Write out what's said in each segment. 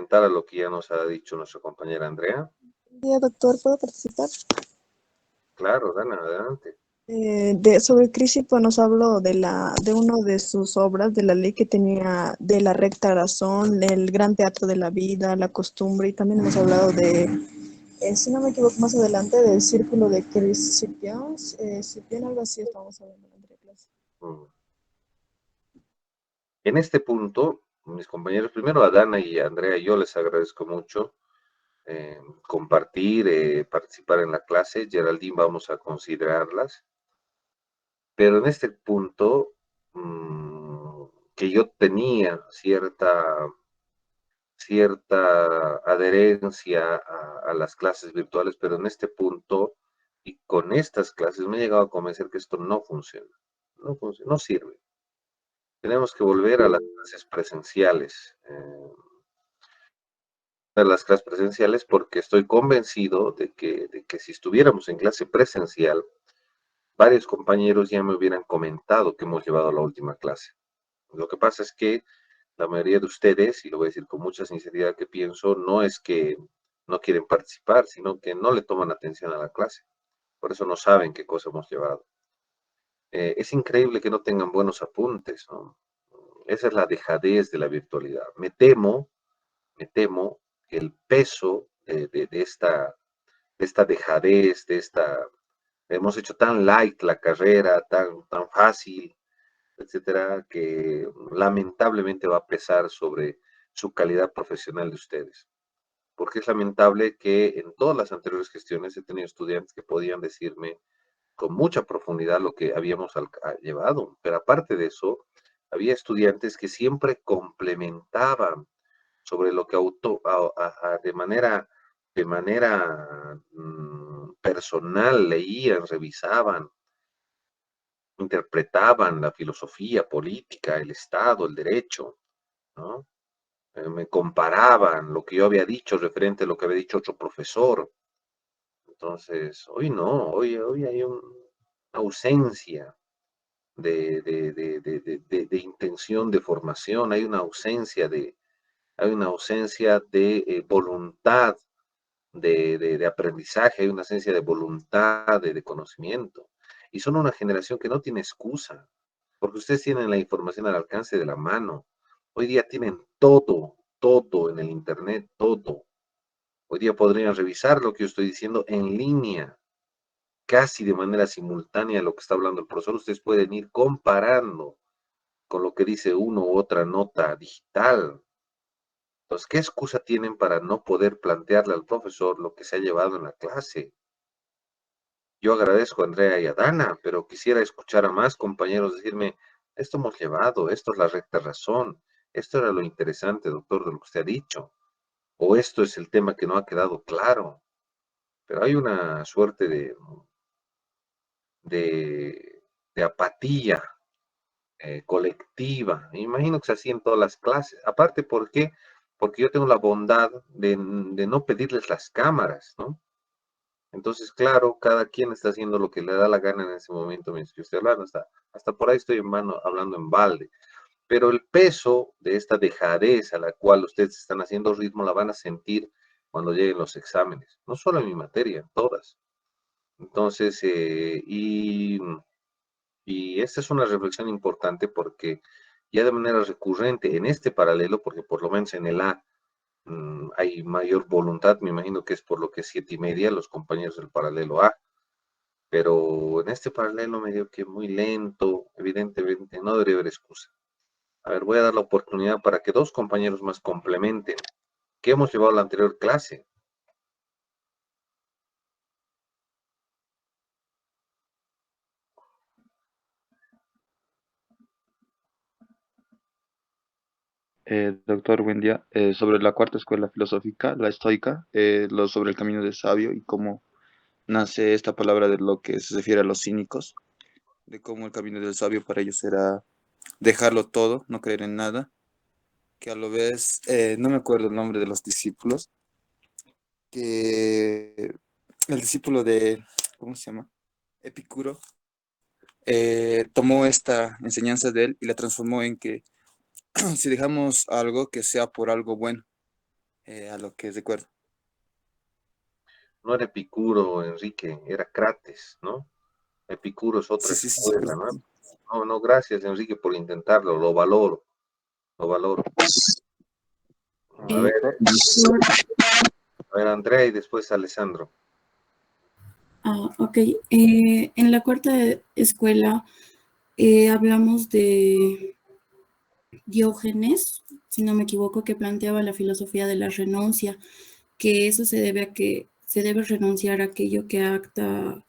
complementar a lo que ya nos ha dicho nuestra compañera Andrea? Buen día, doctor, ¿puedo participar? Claro, Dana, adelante. Sobre Crisis, pues nos habló de una de sus obras, de la ley que tenía de la recta razón, el gran teatro de la vida, la costumbre, y también hemos hablado si no me equivoco, más adelante del círculo de Cipión, Cipión, algo así estamos hablando en la clase. Mm. En este punto, mis compañeros, primero a Dana y a Andrea, yo les agradezco mucho compartir, participar en la clase. Geraldine, vamos a considerarlas. Pero en este punto, que yo tenía cierta adherencia a las clases virtuales, pero en este punto y con estas clases me he llegado a convencer que esto no funciona, no sirve. Tenemos que volver a las clases presenciales, porque estoy convencido de que si estuviéramos en clase presencial, varios compañeros ya me hubieran comentado que hemos llevado la última clase. Lo que pasa es que la mayoría de ustedes, y lo voy a decir con mucha sinceridad que pienso, no es que no quieren participar, sino que no le toman atención a la clase. Por eso no saben qué cosa hemos llevado. Es increíble que no tengan buenos apuntes, ¿no? Esa es la dejadez de la virtualidad. Me temo que el peso de esta dejadez, hemos hecho tan light la carrera, tan fácil, etcétera, que lamentablemente va a pesar sobre su calidad profesional de ustedes. Porque es lamentable que en todas las anteriores gestiones he tenido estudiantes que podían decirme con mucha profundidad lo que habíamos llevado, pero aparte de eso, había estudiantes que siempre complementaban sobre lo que de manera personal leían, revisaban, interpretaban la filosofía política, el Estado, el derecho, ¿no? Me comparaban lo que yo había dicho referente a lo que había dicho otro profesor. Entonces, hoy no, hoy hay una ausencia de intención de formación, hay una ausencia de voluntad de aprendizaje, hay una ausencia de voluntad de conocimiento. Y son una generación que no tiene excusa, porque ustedes tienen la información al alcance de la mano. Hoy día tienen todo, todo en el Internet, todo. Hoy día podrían revisar lo que yo estoy diciendo en línea, casi de manera simultánea a lo que está hablando el profesor. Ustedes pueden ir comparando con lo que dice uno u otra nota digital. Entonces, ¿qué excusa tienen para no poder plantearle al profesor lo que se ha llevado en la clase? Yo agradezco a Andrea y a Dana, pero quisiera escuchar a más compañeros decirme, esto hemos llevado, esto es la recta razón, esto era lo interesante, doctor, de lo que usted ha dicho, o esto es el tema que no ha quedado claro. Pero hay una suerte de, de apatía colectiva. Me imagino que se hacía en todas las clases. Aparte, ¿por qué? Porque yo tengo la bondad de no pedirles las cámaras, ¿no? Entonces, claro, cada quien está haciendo lo que le da la gana en ese momento mientras que estoy hablando. Hasta por ahí estoy hablando en balde. Pero el peso de esta dejadez a la cual ustedes están haciendo ritmo la van a sentir cuando lleguen los exámenes. No solo en mi materia, en todas. Entonces, y esta es una reflexión importante porque ya de manera recurrente en este paralelo, porque por lo menos en el A hay mayor voluntad, me imagino que es por lo que es 7:30 los compañeros del paralelo A, pero en este paralelo medio que muy lento, evidentemente no debería haber excusa. A ver, voy a dar la oportunidad para que dos compañeros más complementen. ¿Qué hemos llevado a la anterior clase? Doctor, buen día. Sobre la cuarta escuela filosófica, la estoica, sobre el camino del sabio y cómo nace esta palabra de lo que se refiere a los cínicos, de cómo el camino del sabio para ellos era dejarlo todo, no creer en nada, que a lo vez, no me acuerdo el nombre de los discípulos, que el discípulo de, ¿cómo se llama? Epicuro, tomó esta enseñanza de él y la transformó en que si dejamos algo, que sea por algo bueno. a lo que recuerdo. No era Epicuro, Enrique, era Crates, ¿no? Epicuro es otra Sí, sí, sí, sí, escuela, ¿no? No, no, gracias, Enrique, por intentarlo, lo valoro, lo valoro. Ah, doctor. Doctor, A ver, Andrea y después Alessandro. Ok. En la cuarta escuela hablamos de Diógenes, si no me equivoco, que planteaba la filosofía de la renuncia, que eso se debe a que se debe renunciar a aquello que acta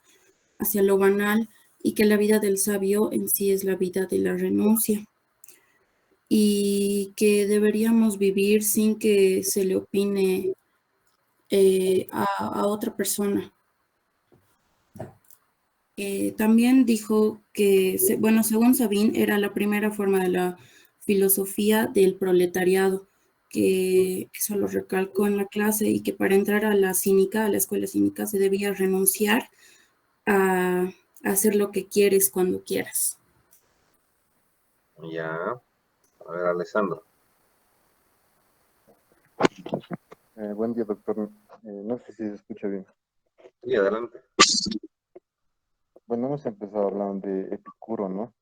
hacia lo banal y que la vida del sabio en sí es la vida de la renuncia y que deberíamos vivir sin que se le opine a otra persona. También dijo que, bueno, según Sabine, era la primera forma de la filosofía del proletariado, que eso lo recalcó en la clase y que para entrar a la cínica, a la escuela cínica, se debía renunciar a hacer lo que quieres cuando quieras. Ya, a ver, Alessandro. Buen día, doctor. No sé si se escucha bien. Sí, adelante. Bueno, hemos empezado hablando de Epicuro, ¿no?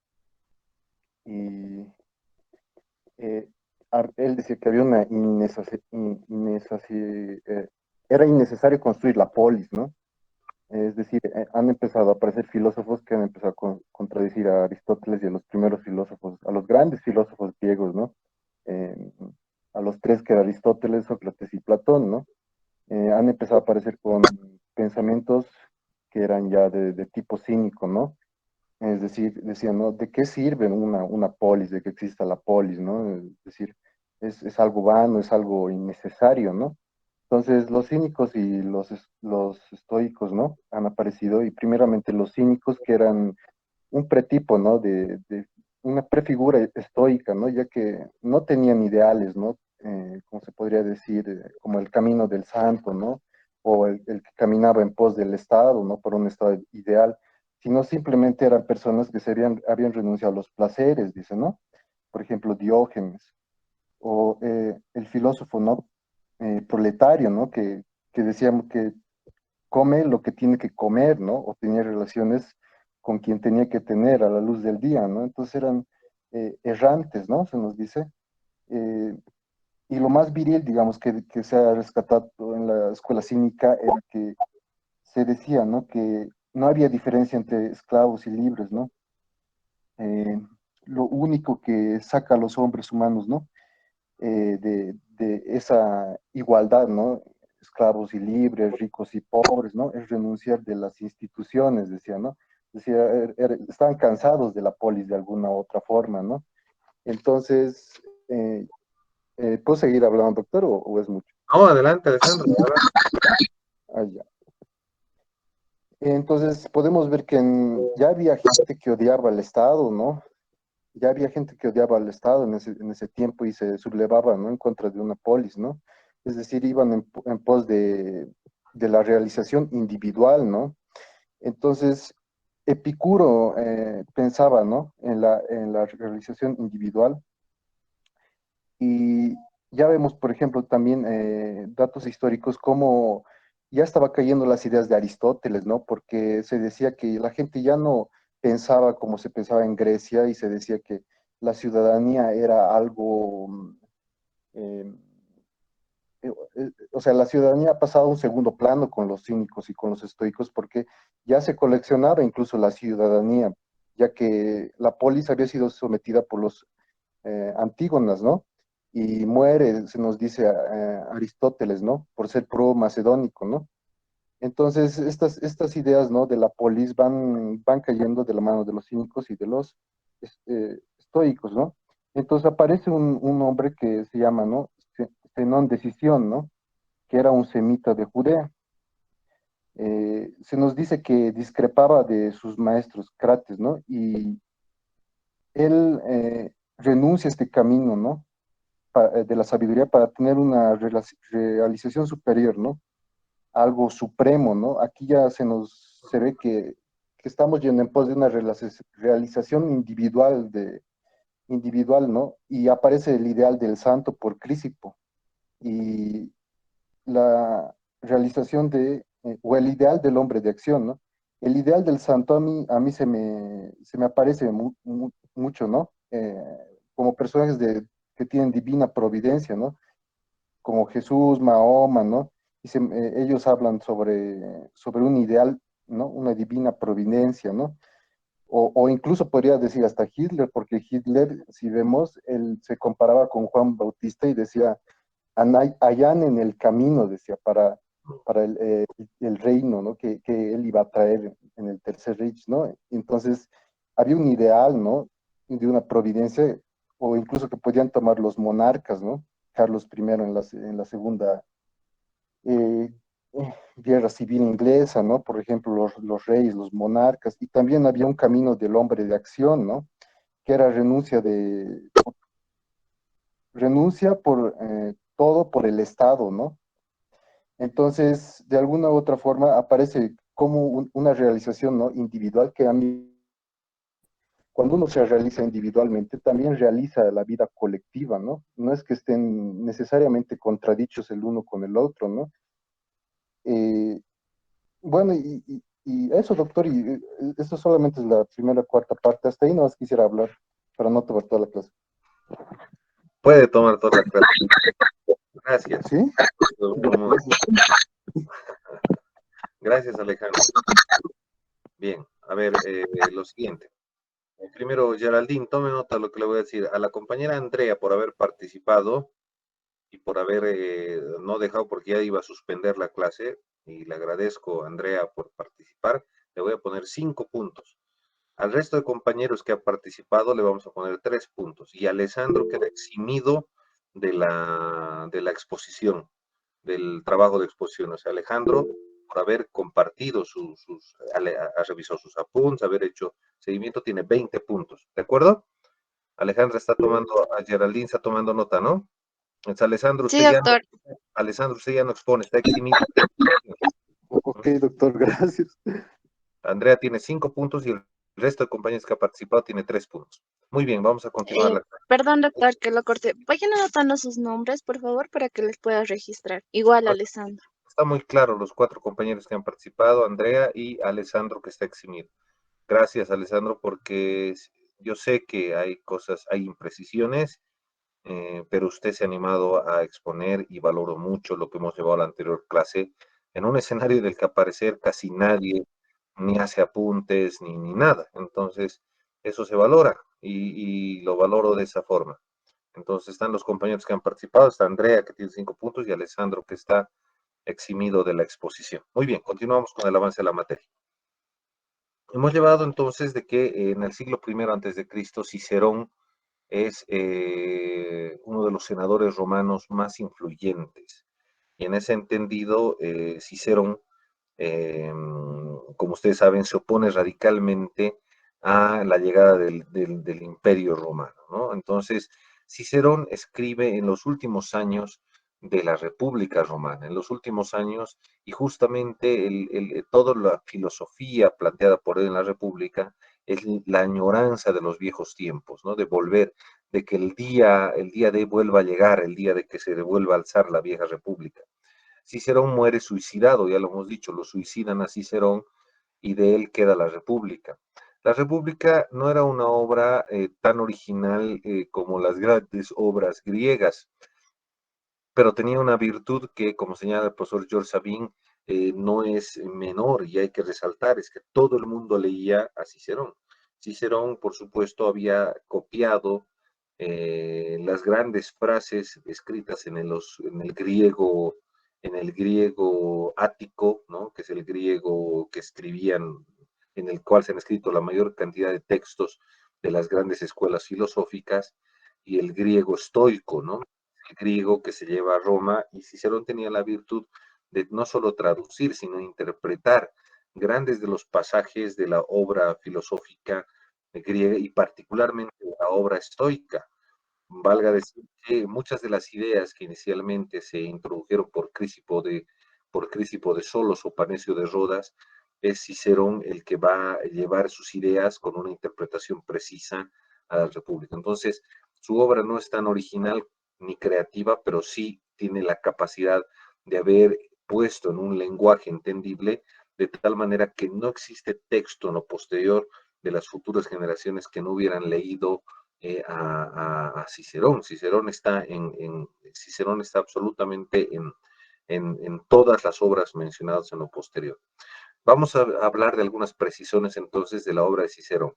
Y eh, él decía que había una era innecesario construir la polis, ¿no? Es decir, han empezado a aparecer filósofos que han empezado a contradecir a Aristóteles y a los primeros filósofos, a los grandes filósofos griegos, ¿no? Eh, a los tres que eran Aristóteles, Sócrates y Platón, ¿no? Han empezado a aparecer con pensamientos que eran ya de tipo cínico, ¿no? Es decir, decían, ¿no? ¿De qué sirve una polis, de que exista la polis, ¿no? Es decir, es algo vano, es algo innecesario, ¿no? Entonces, los cínicos y los estoicos, ¿no? Han aparecido, y primeramente los cínicos que eran un pretipo, ¿no? De una prefigura estoica, ¿no? Ya que no tenían ideales, ¿no? Como se podría decir, como el camino del santo, ¿no? O el que caminaba en pos del Estado, ¿no? Por un Estado ideal, sino simplemente eran personas que habían renunciado a los placeres, dice, ¿no? Por ejemplo, Diógenes, o el filósofo, ¿no? Proletario, ¿no? Que decíamos que come lo que tiene que comer, ¿no? O tenía relaciones con quien tenía que tener a la luz del día, ¿no? Entonces eran errantes, ¿no? Se nos dice. Eh, y lo más viril, digamos, que se ha rescatado en la escuela cínica era que se decía, ¿no? Que no había diferencia entre esclavos y libres, ¿no? Lo único que saca a los hombres humanos, ¿no? De esa igualdad, ¿no? Esclavos y libres, ricos y pobres, ¿no? Es renunciar de las instituciones, decía, ¿no? Decía, estaban cansados de la polis de alguna u otra forma, ¿no? Entonces, ¿puedo seguir hablando, doctor, o es mucho? No, adelante, Alessandro, adelante. Ah, ya. Entonces, podemos ver que ya había gente que odiaba al Estado, ¿no? Ya había gente que odiaba al Estado en ese tiempo y se sublevaba, ¿no? En contra de una polis, ¿no? Es decir, iban en pos de la realización individual, ¿no? Entonces, Epicuro pensaba, ¿no? En la realización individual y ya vemos, por ejemplo, también datos históricos como ya estaba cayendo las ideas de Aristóteles, ¿no? Porque se decía que la gente ya no pensaba como se pensaba en Grecia y se decía que la ciudadanía era algo, eh, o sea, la ciudadanía ha pasado a un segundo plano con los cínicos y con los estoicos porque ya se coleccionaba incluso la ciudadanía, ya que la polis había sido sometida por los Antígonas, ¿no? Y muere, se nos dice Aristóteles, ¿no? Por ser pro-macedónico, ¿no? Entonces, estas ideas, ¿no? De la polis van cayendo de la mano de los cínicos y de los estoicos, ¿no? Entonces aparece un hombre que se llama, ¿no? Zenón de Sición, ¿no? Que era un semita de Judea. Se nos dice que discrepaba de sus maestros Crates, ¿no? Y él renuncia a este camino, ¿no? De la sabiduría para tener una realización superior, ¿no? Algo supremo, ¿no? Aquí ya se ve que estamos yendo en pos de una realización individual, ¿no? Y aparece el ideal del santo por Crisipo. Y la realización o el ideal del hombre de acción, ¿no? El ideal del santo a mí se me aparece mucho, ¿no? Como personajes que tienen divina providencia, ¿no? Como Jesús, Mahoma, ¿no? Ellos hablan sobre un ideal, ¿no? Una divina providencia, ¿no? O incluso podría decir hasta Hitler, porque Hitler, si vemos, él se comparaba con Juan Bautista y decía, allanen el camino, decía, para el reino, ¿no? Que él iba a traer en el Tercer Reich, ¿no? Entonces, había un ideal, ¿no? De una providencia, o incluso que podían tomar los monarcas, ¿no? Carlos I en la segunda eh, guerra civil inglesa, ¿no? Por ejemplo, los reyes, los monarcas, y también había un camino del hombre de acción, ¿no? Que era renuncia por todo por el Estado, ¿no? Entonces, de alguna u otra forma, aparece como una realización, ¿no? Individual que a mí, cuando uno se realiza individualmente, también realiza la vida colectiva, ¿no? No es que estén necesariamente contradichos el uno con el otro, ¿no? Eh, bueno, y eso, doctor, eso solamente es la primera cuarta parte. Hasta ahí no más quisiera hablar para no tomar toda la clase. Puede tomar toda la clase. Gracias. ¿Sí? Gracias. Gracias, Alejandro. Bien, a ver, lo siguiente. Primero, Geraldine, tome nota de lo que le voy a decir. A la compañera Andrea por haber participado y por haber no dejado porque ya iba a suspender la clase, y le agradezco, Andrea, por participar, le voy a poner 5 puntos. Al resto de compañeros que han participado le vamos a poner 3 puntos. Y Alessandro queda eximido de la exposición, del trabajo de exposición. O sea, Alejandro, por haber compartido ha revisado sus apuntes, haber hecho seguimiento, tiene 20 puntos. ¿De acuerdo? Alejandra está tomando, a Geraldine está tomando nota, ¿no? Entonces, Sí, doctor. Alessandro, usted ya no expone, está eximido. Ok, doctor, gracias. Andrea tiene 5 puntos y el resto de compañeros que ha participado tiene 3 puntos. Muy bien, vamos a continuar la clase. Perdón, doctor, que lo corté. Vayan anotando sus nombres, por favor, para que les pueda registrar. Igual, Alessandro. Está muy claro los 4 compañeros que han participado, Andrea y Alessandro, que está eximido. Gracias, Alessandro, porque yo sé que hay cosas, hay imprecisiones, pero usted se ha animado a exponer y valoro mucho lo que hemos llevado a la anterior clase en un escenario del que aparecer casi nadie ni hace apuntes ni nada. Entonces, eso se valora y lo valoro de esa forma. Entonces, están los compañeros que han participado, está Andrea, que tiene 5 puntos, y Alessandro, que está eximido de la exposición. Muy bien, continuamos con el avance de la materia. Hemos llevado entonces de que en el siglo I antes de Cristo, Cicerón es uno de los senadores romanos más influyentes. Y en ese entendido, Cicerón, como ustedes saben, se opone radicalmente a la llegada del Imperio Romano, ¿no? Entonces, Cicerón escribe en los últimos años de la República Romana, en los últimos años, y justamente toda la filosofía planteada por él en la República es la añoranza de los viejos tiempos, ¿no? De volver, de que el día de vuelva a llegar, el día de que se vuelva a alzar la vieja República. Cicerón muere suicidado, ya lo hemos dicho, lo suicidan a Cicerón y de él queda la República. La República no era una obra tan original como las grandes obras griegas, pero tenía una virtud que, como señala el profesor George Sabin, no es menor y hay que resaltar, es que todo el mundo leía a Cicerón. Cicerón, por supuesto, había copiado las grandes frases escritas en el griego ático, ¿no? Que es el griego que escribían, en el cual se han escrito la mayor cantidad de textos de las grandes escuelas filosóficas, y el griego estoico, ¿no? El griego que se lleva a Roma, y Cicerón tenía la virtud de no solo traducir, sino interpretar grandes de los pasajes de la obra filosófica griega y particularmente la obra estoica. Valga decir que muchas de las ideas que inicialmente se introdujeron por Crisipo de Solos o Panecio de Rodas, es Cicerón el que va a llevar sus ideas con una interpretación precisa a la República. Entonces, su obra no es tan original ni creativa, pero sí tiene la capacidad de haber puesto en un lenguaje entendible, de tal manera que no existe texto en lo posterior de las futuras generaciones que no hubieran leído a Cicerón. Cicerón está absolutamente en todas las obras mencionadas en lo posterior. Vamos a hablar de algunas precisiones entonces de la obra de Cicerón.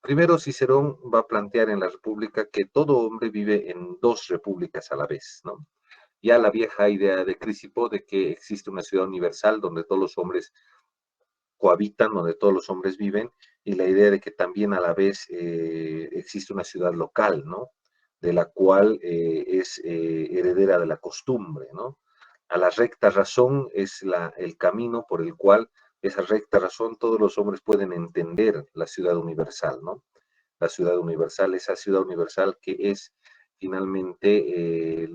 Primero, Cicerón va a plantear en la República que todo hombre vive en dos repúblicas a la vez, ¿no? Ya la vieja idea de Crisipo de que existe una ciudad universal donde todos los hombres cohabitan, donde todos los hombres viven, y la idea de que también a la vez existe una ciudad local, ¿no? De la cual es heredera de la costumbre, ¿no? A la recta razón es el camino por el cual esa recta razón todos los hombres pueden entender la ciudad universal, ¿no? La ciudad universal, esa ciudad universal que es finalmente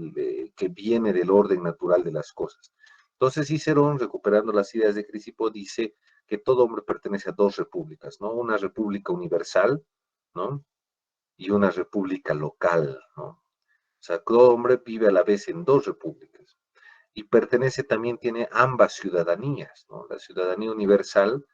que viene del orden natural de las cosas. Entonces Cicerón, recuperando las ideas de Crisipo, dice que todo hombre pertenece a dos repúblicas, ¿no? Una república universal, ¿no? Y una república local, ¿no? O sea, todo hombre vive a la vez en dos repúblicas y pertenece también, tiene ambas ciudadanías, ¿no? La ciudadanía universal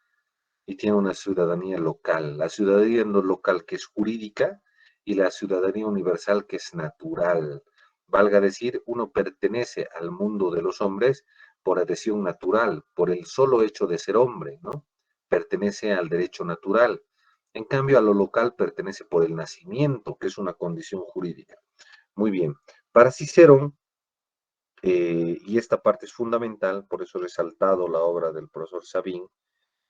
y tiene una ciudadanía local. La ciudadanía no local que es jurídica y la ciudadanía universal que es natural. Valga decir, uno pertenece al mundo de los hombres por adhesión natural, por el solo hecho de ser hombre, ¿no? Pertenece al derecho natural. En cambio, a lo local pertenece por el nacimiento, que es una condición jurídica. Muy bien. Para Cicerón, y esta parte es fundamental, por eso he resaltado la obra del profesor Sabin,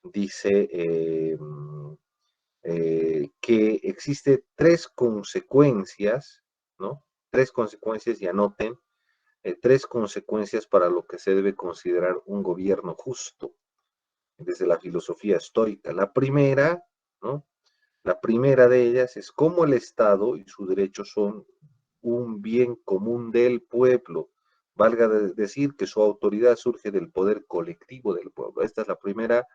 dice que existe tres consecuencias, ¿no? Tres consecuencias, y anoten, tres consecuencias para lo que se debe considerar un gobierno justo desde la filosofía estoica. La primera, ¿no? La primera de ellas es cómo el Estado y sus derechos son un bien común del pueblo. Valga decir que su autoridad surge del poder colectivo del pueblo. Esta es la primera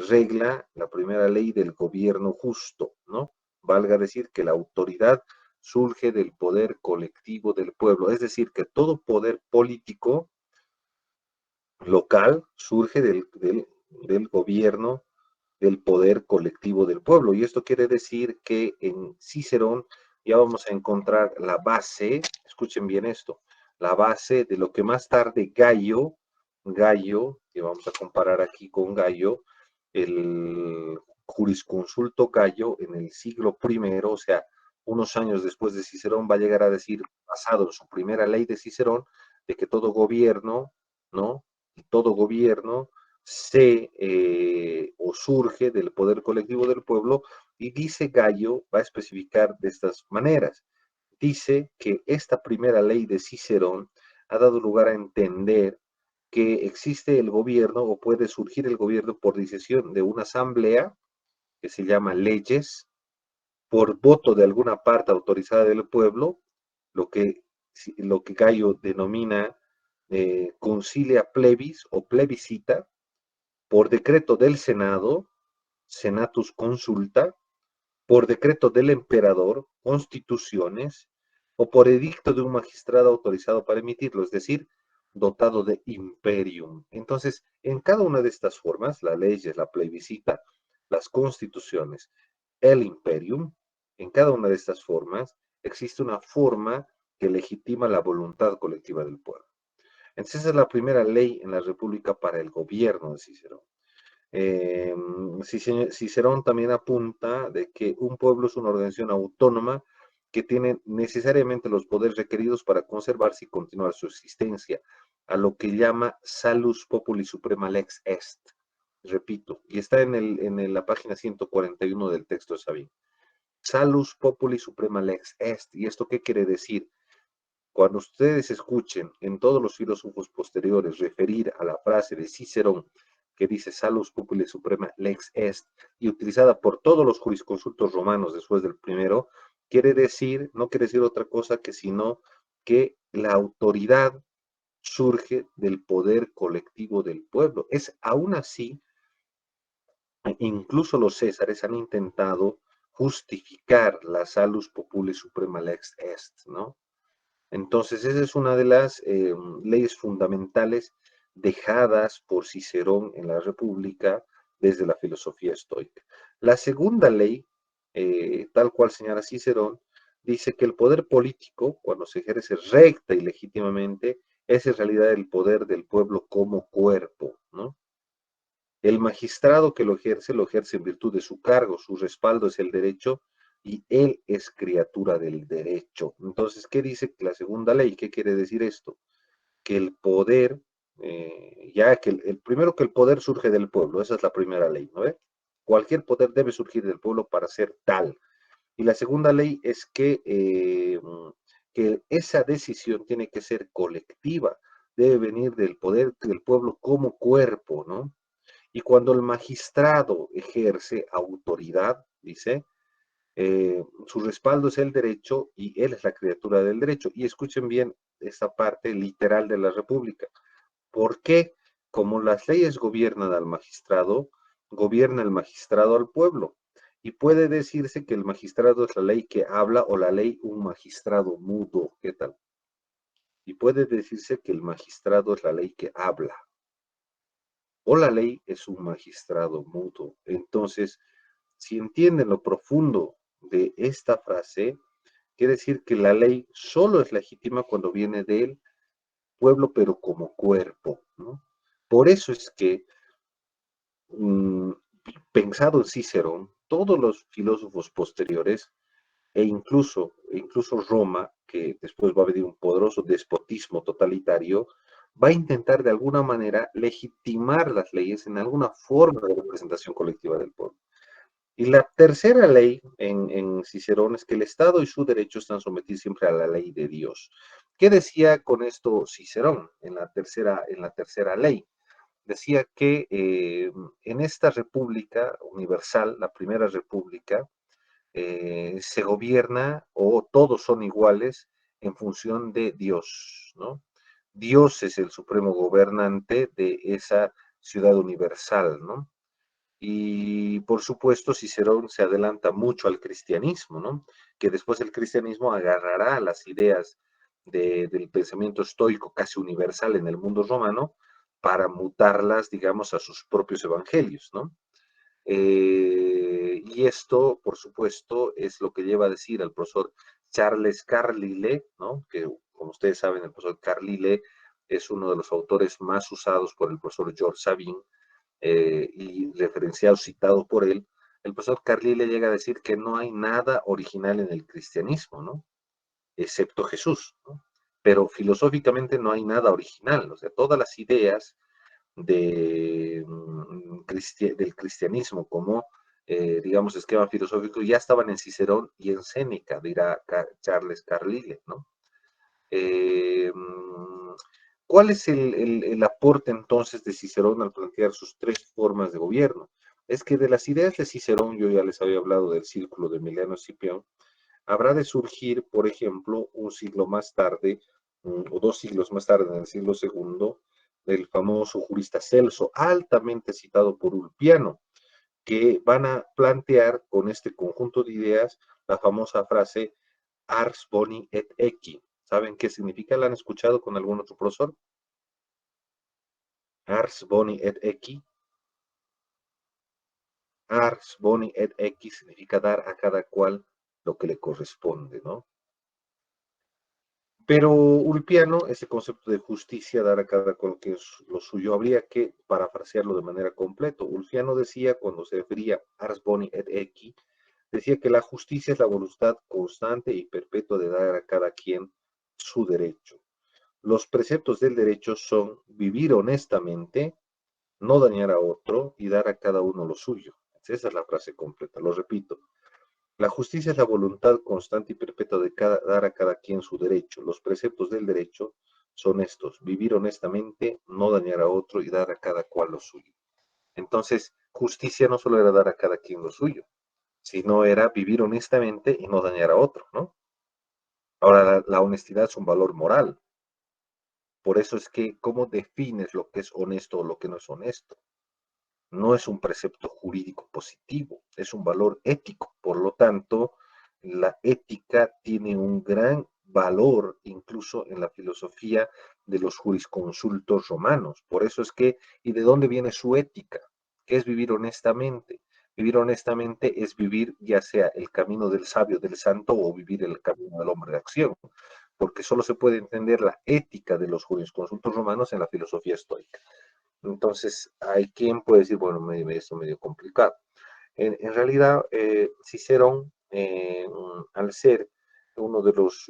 regla, la primera ley del gobierno justo, ¿no? Valga decir que la autoridad surge del poder colectivo del pueblo, es decir, que todo poder político local surge del gobierno, del poder colectivo del pueblo. Y esto quiere decir que en Cicerón ya vamos a encontrar la base, escuchen bien esto, la base de lo que más tarde Gallo, que vamos a comparar aquí con Gallo, el jurisconsulto Gallo en el siglo I, o sea, unos años después de Cicerón, va a llegar a decir, basado en su primera ley de Cicerón, de que todo gobierno, ¿no? Todo gobierno o surge del poder colectivo del pueblo, y dice Gallo, va a especificar de estas maneras. Dice que esta primera ley de Cicerón ha dado lugar a entender que existe el gobierno o puede surgir el gobierno por decisión de una asamblea que se llama leyes, por voto de alguna parte autorizada del pueblo, lo que, lo que Gallo denomina concilia plebis o plebiscita, por decreto del Senado, Senatus consulta, por decreto del emperador, constituciones, o por edicto de un magistrado autorizado para emitirlo, es decir, dotado de imperium. Entonces, en cada una de estas formas, la ley es la plebiscita, las constituciones, el imperium, en cada una de estas formas existe una forma que legitima la voluntad colectiva del pueblo. Entonces, esa es la primera ley en la República para el gobierno de Cicerón. Cicerón también apunta de que un pueblo es una organización autónoma que tiene necesariamente los poderes requeridos para conservarse y continuar su existencia, a lo que llama salus populi suprema lex est. Repito, y está en la página 141 del texto de Sabin. Salus populi suprema lex est. ¿Y esto qué quiere decir? Cuando ustedes escuchen en todos los filósofos posteriores referir a la frase de Cicerón que dice salus populi suprema lex est, y utilizada por todos los jurisconsultos romanos después del primero, no quiere decir otra cosa que sino que la autoridad surge del poder colectivo del pueblo. Es aún así, incluso los césares han intentado justificar la salus populi suprema lex est, ¿no? Entonces, esa es una de las leyes fundamentales dejadas por Cicerón en la República desde la filosofía estoica. La segunda ley, tal cual señala Cicerón, dice que el poder político, cuando se ejerce recta y legítimamente, es en realidad el poder del pueblo como cuerpo, ¿no? El magistrado que lo ejerce en virtud de su cargo, su respaldo es el derecho y él es criatura del derecho. Entonces, ¿qué dice la segunda ley? ¿Qué quiere decir esto? Que el poder, ya que primero que el poder surge del pueblo, esa es la primera ley, ¿no ve? Cualquier poder debe surgir del pueblo para ser tal. Y la segunda ley es que esa decisión tiene que ser colectiva, debe venir del poder del pueblo como cuerpo, ¿no? Y cuando el magistrado ejerce autoridad, dice, su respaldo es el derecho y él es la criatura del derecho. Y escuchen bien esta parte literal de la República. ¿Por qué? Como las leyes gobiernan al magistrado, gobierna el magistrado al pueblo. Y puede decirse que el magistrado es la ley que habla o la ley un magistrado mudo. ¿Qué tal? Y puede decirse que el magistrado es la ley que habla o la ley es un magistrado mudo. Entonces, si entienden lo profundo de esta frase, quiere decir que la ley solo es legítima cuando viene del pueblo, pero como cuerpo, ¿no? Por eso es que, mm, pensado en Cicerón, todos los filósofos posteriores, e incluso Roma, que después va a venir un poderoso despotismo totalitario, va a intentar de alguna manera legitimar las leyes en alguna forma de representación colectiva del pueblo. Y la tercera ley en Cicerón es que el Estado y su derecho están sometidos siempre a la ley de Dios. ¿Qué decía con esto Cicerón en la tercera ley? Decía que en esta república universal, la primera república, se gobierna o todos son iguales en función de Dios, ¿no? Dios es el supremo gobernante de esa ciudad universal, ¿no? Y por supuesto, Cicerón se adelanta mucho al cristianismo, ¿no? Que después el cristianismo agarrará las ideas del pensamiento estoico casi universal en el mundo romano para mutarlas, digamos, a sus propios evangelios, ¿no? Y esto, por supuesto, es lo que lleva a decir al profesor Charles Carlyle, ¿no? Que, como ustedes saben, el profesor Carlyle es uno de los autores más usados por el profesor George Sabin, y referenciado, citado por él. El profesor Carlyle llega a decir que no hay nada original en el cristianismo, ¿no? Excepto Jesús, ¿no? Pero filosóficamente no hay nada original, o sea, todas las ideas del cristianismo como, digamos, esquema filosófico ya estaban en Cicerón y en Séneca, dirá Charles Carlyle, ¿no? Eh, ¿Cuál es el aporte entonces de Cicerón al plantear sus tres formas de gobierno? Es que de las ideas de Cicerón, yo ya les había hablado del círculo de Emiliano Escipión, habrá de surgir, por ejemplo, un siglo más tarde, o 2 siglos más tarde, en el siglo segundo, el famoso jurista Celso, altamente citado por Ulpiano, que van a plantear con este conjunto de ideas la famosa frase ars boni et equi. ¿Saben qué significa? ¿La han escuchado con algún otro profesor? Ars boni et equi. Ars boni et equi significa dar a cada cual lo que le corresponde, ¿no? Pero Ulpiano, ese concepto de justicia, dar a cada cual que es lo suyo, habría que parafrasearlo de manera completa. Ulpiano decía, cuando se refería ars boni et equi, decía que la justicia es la voluntad constante y perpetua de dar a cada quien su derecho. Los preceptos del derecho son vivir honestamente, no dañar a otro y dar a cada uno lo suyo. Esa es la frase completa, lo repito. La justicia es la voluntad constante y perpetua de dar a cada quien su derecho. Los preceptos del derecho son estos: vivir honestamente, no dañar a otro y dar a cada cual lo suyo. Entonces, justicia no solo era dar a cada quien lo suyo, sino era vivir honestamente y no dañar a otro, ¿no? Ahora, la honestidad es un valor moral. Por eso es que, ¿cómo defines lo que es honesto o lo que no es honesto? No es un precepto jurídico positivo, es un valor ético. Por lo tanto, la ética tiene un gran valor incluso en la filosofía de los jurisconsultos romanos. Por eso es que, ¿y de dónde viene su ética? ¿Qué es vivir honestamente? Vivir honestamente es vivir ya sea el camino del sabio, del santo, o vivir el camino del hombre de acción, porque solo se puede entender la ética de los jurisconsultos romanos en la filosofía estoica. Entonces, hay quien puede decir, bueno, esto medio complicado. En realidad, Cicerón, al ser uno de los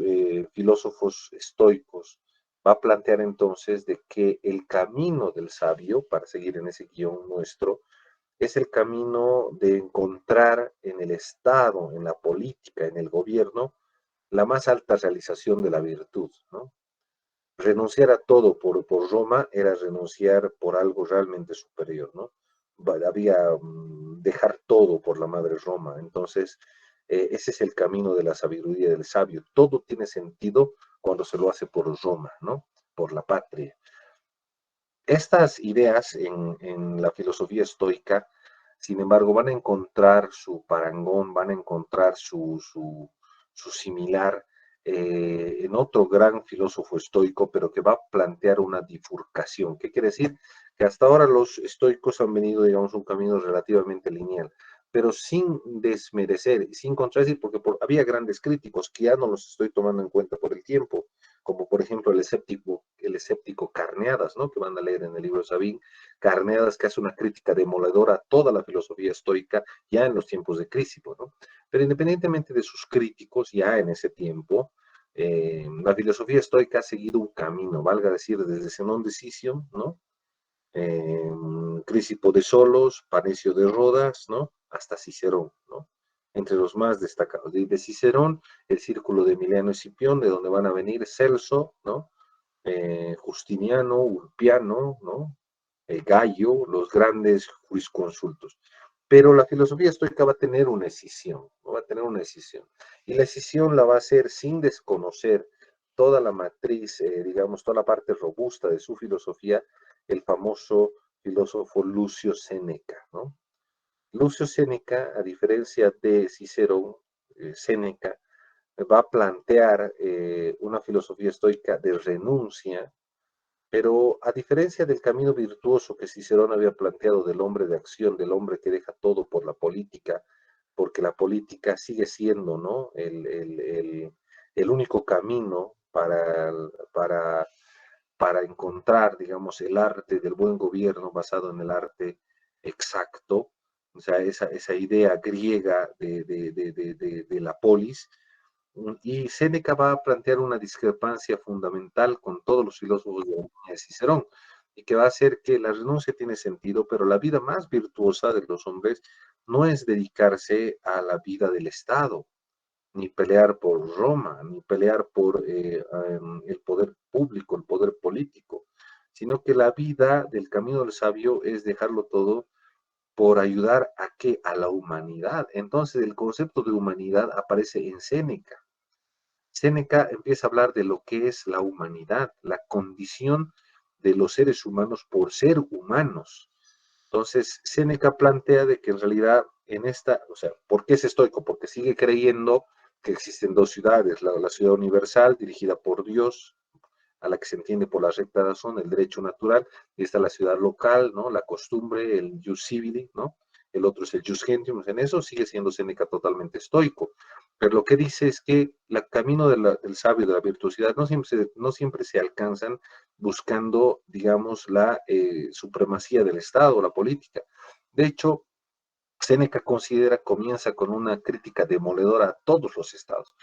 filósofos estoicos, va a plantear entonces de que el camino del sabio, para seguir en ese guión nuestro, es el camino de encontrar en el Estado, en la política, en el gobierno, la más alta realización de la virtud, ¿no? Renunciar a todo por Roma era renunciar por algo realmente superior, ¿no? Había dejar todo por la madre Roma. Entonces, ese es el camino de la sabiduría del sabio. Todo tiene sentido cuando se lo hace por Roma, ¿no? Por la patria. Estas ideas en la filosofía estoica, sin embargo, van a encontrar su parangón, van a encontrar su similar en otro gran filósofo estoico, pero que va a plantear una bifurcación. ¿Qué quiere decir? Que hasta ahora los estoicos han venido, digamos, un camino relativamente lineal, pero sin desmerecer, sin contradecir, porque había grandes críticos que ya no los estoy tomando en cuenta por el tiempo, como por ejemplo el escéptico Carneadas, ¿no? Que van a leer en el libro de Sabine. Carneadas, que hace una crítica demoledora a toda la filosofía estoica ya en los tiempos de Crisipo, ¿no? Pero independientemente de sus críticos, ya en ese tiempo, la filosofía estoica ha seguido un camino, valga decir, desde Zenón de Sición, ¿no? Crisipo de Solos, Panecio de Rodas, ¿no? Hasta Cicerón, ¿no? Entre los más destacados. De Cicerón, el círculo de Emiliano Escipión, de donde van a venir Celso, ¿no? Justiniano, Ulpiano, ¿no? Gallo, los grandes jurisconsultos. Pero la filosofía estoica va a tener una escisión, ¿no? Va a tener una escisión. Y la escisión la va a hacer sin desconocer toda la matriz, digamos, toda la parte robusta de su filosofía, el famoso filósofo Lucio Séneca, ¿no? Lucio Séneca, a diferencia de Cicerón, Séneca va a plantear una filosofía estoica de renuncia, pero a diferencia del camino virtuoso que Cicerón había planteado del hombre de acción, del hombre que deja todo por la política, porque la política sigue siendo, ¿no? El único camino para encontrar, digamos, el arte del buen gobierno basado en el arte exacto, o sea, esa idea griega de la polis. Y Séneca va a plantear una discrepancia fundamental con todos los filósofos de la línea de Cicerón, y que va a hacer que la renuncia tiene sentido, pero la vida más virtuosa de los hombres no es dedicarse a la vida del Estado, ni pelear por Roma, ni pelear por el poder público, el poder político, sino que la vida del camino del sabio es dejarlo todo por ayudar a qué, a la humanidad. Entonces el concepto de humanidad aparece en Séneca. Séneca empieza a hablar de lo que es la humanidad, la condición de los seres humanos por ser humanos. Entonces, Séneca plantea de que en realidad en esta, o sea, ¿por qué es estoico? Porque sigue creyendo que existen dos ciudades, la ciudad universal dirigida por Dios, a la que se entiende por la recta razón, el derecho natural, y está la ciudad local, ¿no? La costumbre, el jus civili, ¿no? El otro es el jus gentium, en eso sigue siendo Séneca totalmente estoico. Pero lo que dice es que el camino del sabio, de la virtuosidad, no siempre se alcanzan buscando, digamos, la supremacía del Estado, la política. De hecho, Séneca comienza con una crítica demoledora a todos los estados,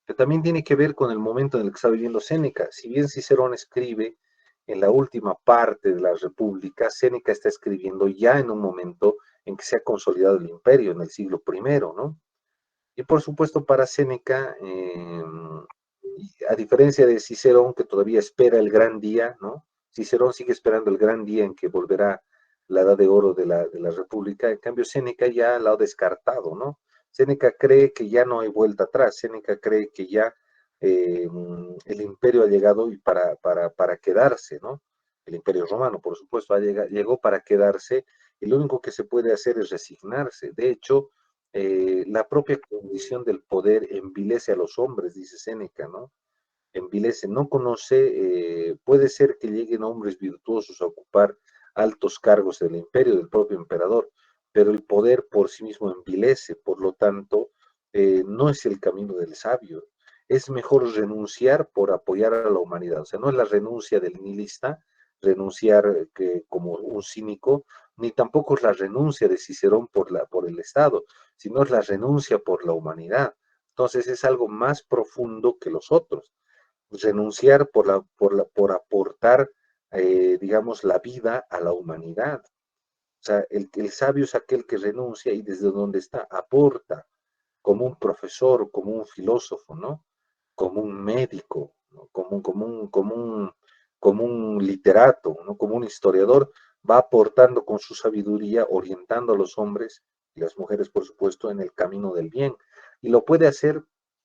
pero también tiene que ver con el momento en el que está viviendo Séneca. Si bien Cicerón escribe en la última parte de la República, Séneca está escribiendo ya en un momento en que se ha consolidado el imperio, en el siglo I, ¿no? Y por supuesto para Séneca, a diferencia de Cicerón, que todavía espera el gran día, ¿no? Cicerón sigue esperando el gran día en que volverá la edad de oro de la República. En cambio, Séneca ya la ha descartado, ¿no? Séneca cree que ya no hay vuelta atrás. Séneca cree que ya el imperio ha llegado y para quedarse, ¿no? El imperio romano, por supuesto, llegó para quedarse, y lo único que se puede hacer es resignarse. De hecho, la propia condición del poder envilece a los hombres, dice Séneca, ¿no? envilece, no conoce, puede ser que lleguen hombres virtuosos a ocupar altos cargos del imperio, del propio emperador, pero el poder por sí mismo envilece, por lo tanto, no es el camino del sabio. Es mejor renunciar por apoyar a la humanidad, o sea, no es la renuncia del nihilista, renunciar como un cínico, ni tampoco es la renuncia de Cicerón por el Estado, sino es la renuncia por la humanidad. Entonces es algo más profundo que los otros. Renunciar por aportar, digamos, la vida a la humanidad. O sea, el sabio es aquel que renuncia y desde donde está aporta, como un profesor, como un filósofo, ¿no? Como un médico, ¿no? Como un literato, ¿no? Como un historiador, va aportando con su sabiduría, orientando a los hombres y las mujeres, por supuesto, en el camino del bien. Y lo puede hacer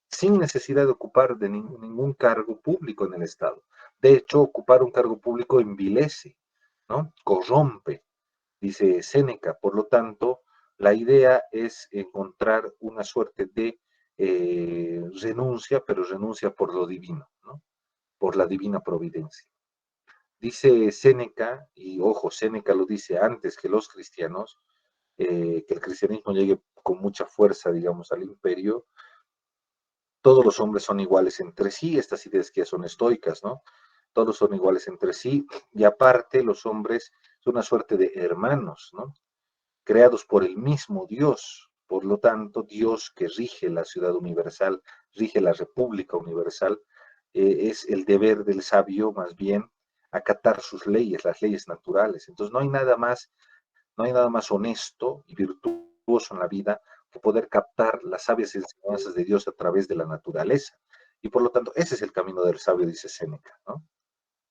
sin necesidad de ocupar de ningún cargo público en el Estado. De hecho, ocupar un cargo público envilece, ¿no? Corrompe, dice Séneca. Por lo tanto, la idea es encontrar una suerte de renuncia, pero renuncia por lo divino, ¿no? Por la divina providencia. Dice Séneca, y ojo, Séneca lo dice antes que los cristianos, que el cristianismo llegue con mucha fuerza, digamos, al imperio. Todos los hombres son iguales entre sí, estas ideas que ya son estoicas, ¿no? Todos son iguales entre sí, y aparte los hombres son una suerte de hermanos, ¿no? Creados por el mismo Dios. Por lo tanto, Dios que rige la ciudad universal, rige la república universal, es el deber del sabio más bien acatar sus leyes, las leyes naturales. Entonces no hay nada más honesto y virtuoso en la vida que poder captar las sabias enseñanzas de Dios a través de la naturaleza. Y por lo tanto, ese es el camino del sabio, dice Séneca, ¿no?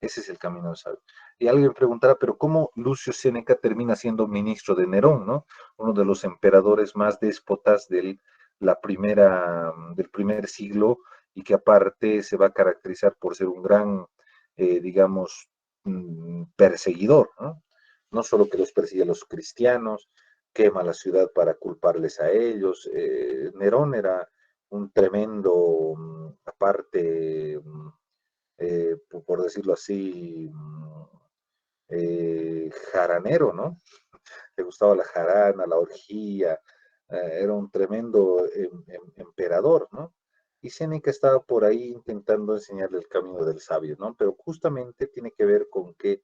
Ese es el camino del sabio. Y alguien preguntará, pero ¿cómo Lucio Séneca termina siendo ministro de Nerón, ¿no? Uno de los emperadores más déspotas del primer siglo y que aparte se va a caracterizar por ser un gran, digamos, perseguidor, ¿no? No solo que los persigue a los cristianos, quema la ciudad para culparles a ellos. Nerón era un tremendo, aparte, por decirlo así, jaranero, ¿no? Le gustaba la jarana, la orgía, era un tremendo emperador, ¿no? Y Séneca estaba por ahí intentando enseñarle el camino del sabio, ¿no? Pero justamente tiene que ver con que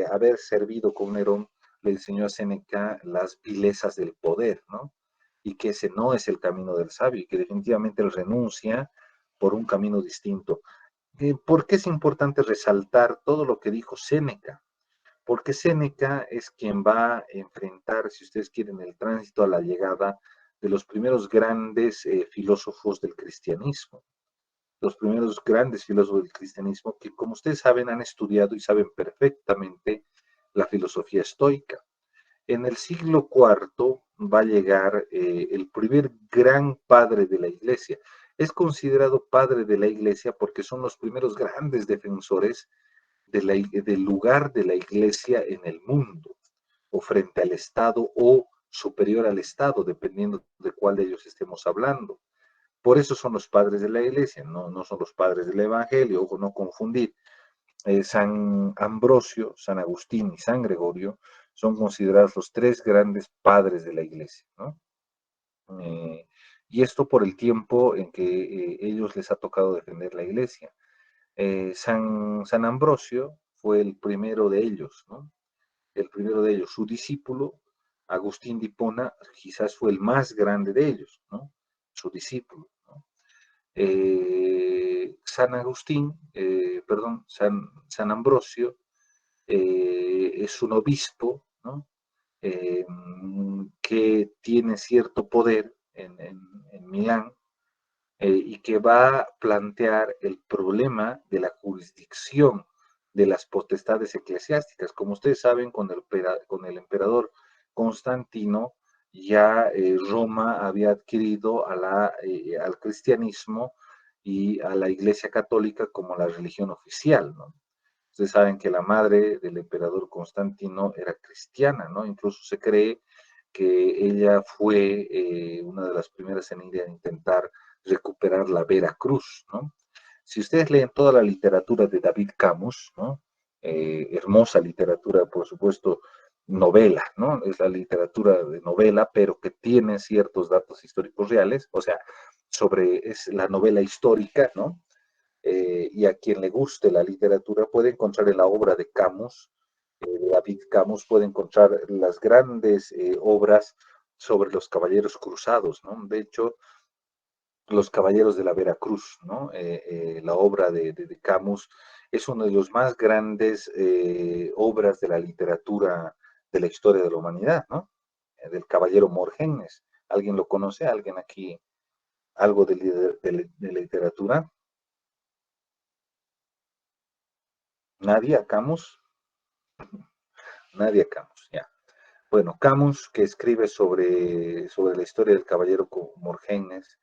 haber servido con Nerón le enseñó a Séneca las vilezas del poder, ¿no? Y que ese no es el camino del sabio y que definitivamente él renuncia por un camino distinto. ¿Por qué es importante resaltar todo lo que dijo Séneca? Porque Séneca es quien va a enfrentar, si ustedes quieren, el tránsito a la llegada de los primeros grandes filósofos del cristianismo. Los primeros grandes filósofos del cristianismo que, como ustedes saben, han estudiado y saben perfectamente la filosofía estoica. En el siglo IV va a llegar el primer gran padre de la iglesia. Es considerado padre de la iglesia porque son los primeros grandes defensores del lugar de la iglesia en el mundo, o frente al Estado, o superior al Estado, dependiendo de cuál de ellos estemos hablando. Por eso son los padres de la iglesia, no son los padres del evangelio, ojo, no confundir. San Ambrosio, San Agustín y San Gregorio son considerados los tres grandes padres de la iglesia, ¿no? Y esto por el tiempo en que ellos les ha tocado defender la iglesia. San Ambrosio fue el primero de ellos, ¿no? El primero de ellos, su discípulo, Agustín de Hipona, quizás fue el más grande de ellos, ¿no? Su discípulo, ¿no? San Agustín, perdón, San Ambrosio, es un obispo, ¿no? Eh, que tiene cierto poder en Milán, y que va a plantear el problema de la jurisdicción de las potestades eclesiásticas. Como ustedes saben, con el emperador Constantino, ya Roma había adquirido al cristianismo y a la Iglesia Católica como la religión oficial, ¿no? Ustedes saben que la madre del emperador Constantino era cristiana, ¿no? Incluso se cree que ella fue una de las primeras en ir a intentar recuperar la Vera Cruz, ¿no? Si ustedes leen toda la literatura de David Camus, ¿no? Hermosa literatura, por supuesto, novela, ¿no? Es la literatura de novela, pero que tiene ciertos datos históricos reales, o sea, es la novela histórica, ¿no? Y a quien le guste la literatura puede encontrar en la obra de Camus, de David Camus, puede encontrar las grandes obras sobre los caballeros cruzados, ¿no? De hecho, los Caballeros de la Veracruz, ¿no? La obra de Camus es una de las más grandes obras de la literatura de la historia de la humanidad, ¿no? Del caballero Morgenes. ¿Alguien lo conoce? ¿Alguien aquí algo de literatura? ¿Nadie a Camus? Nadie a Camus, ya. Bueno, Camus, que escribe sobre la historia del caballero Morgenes,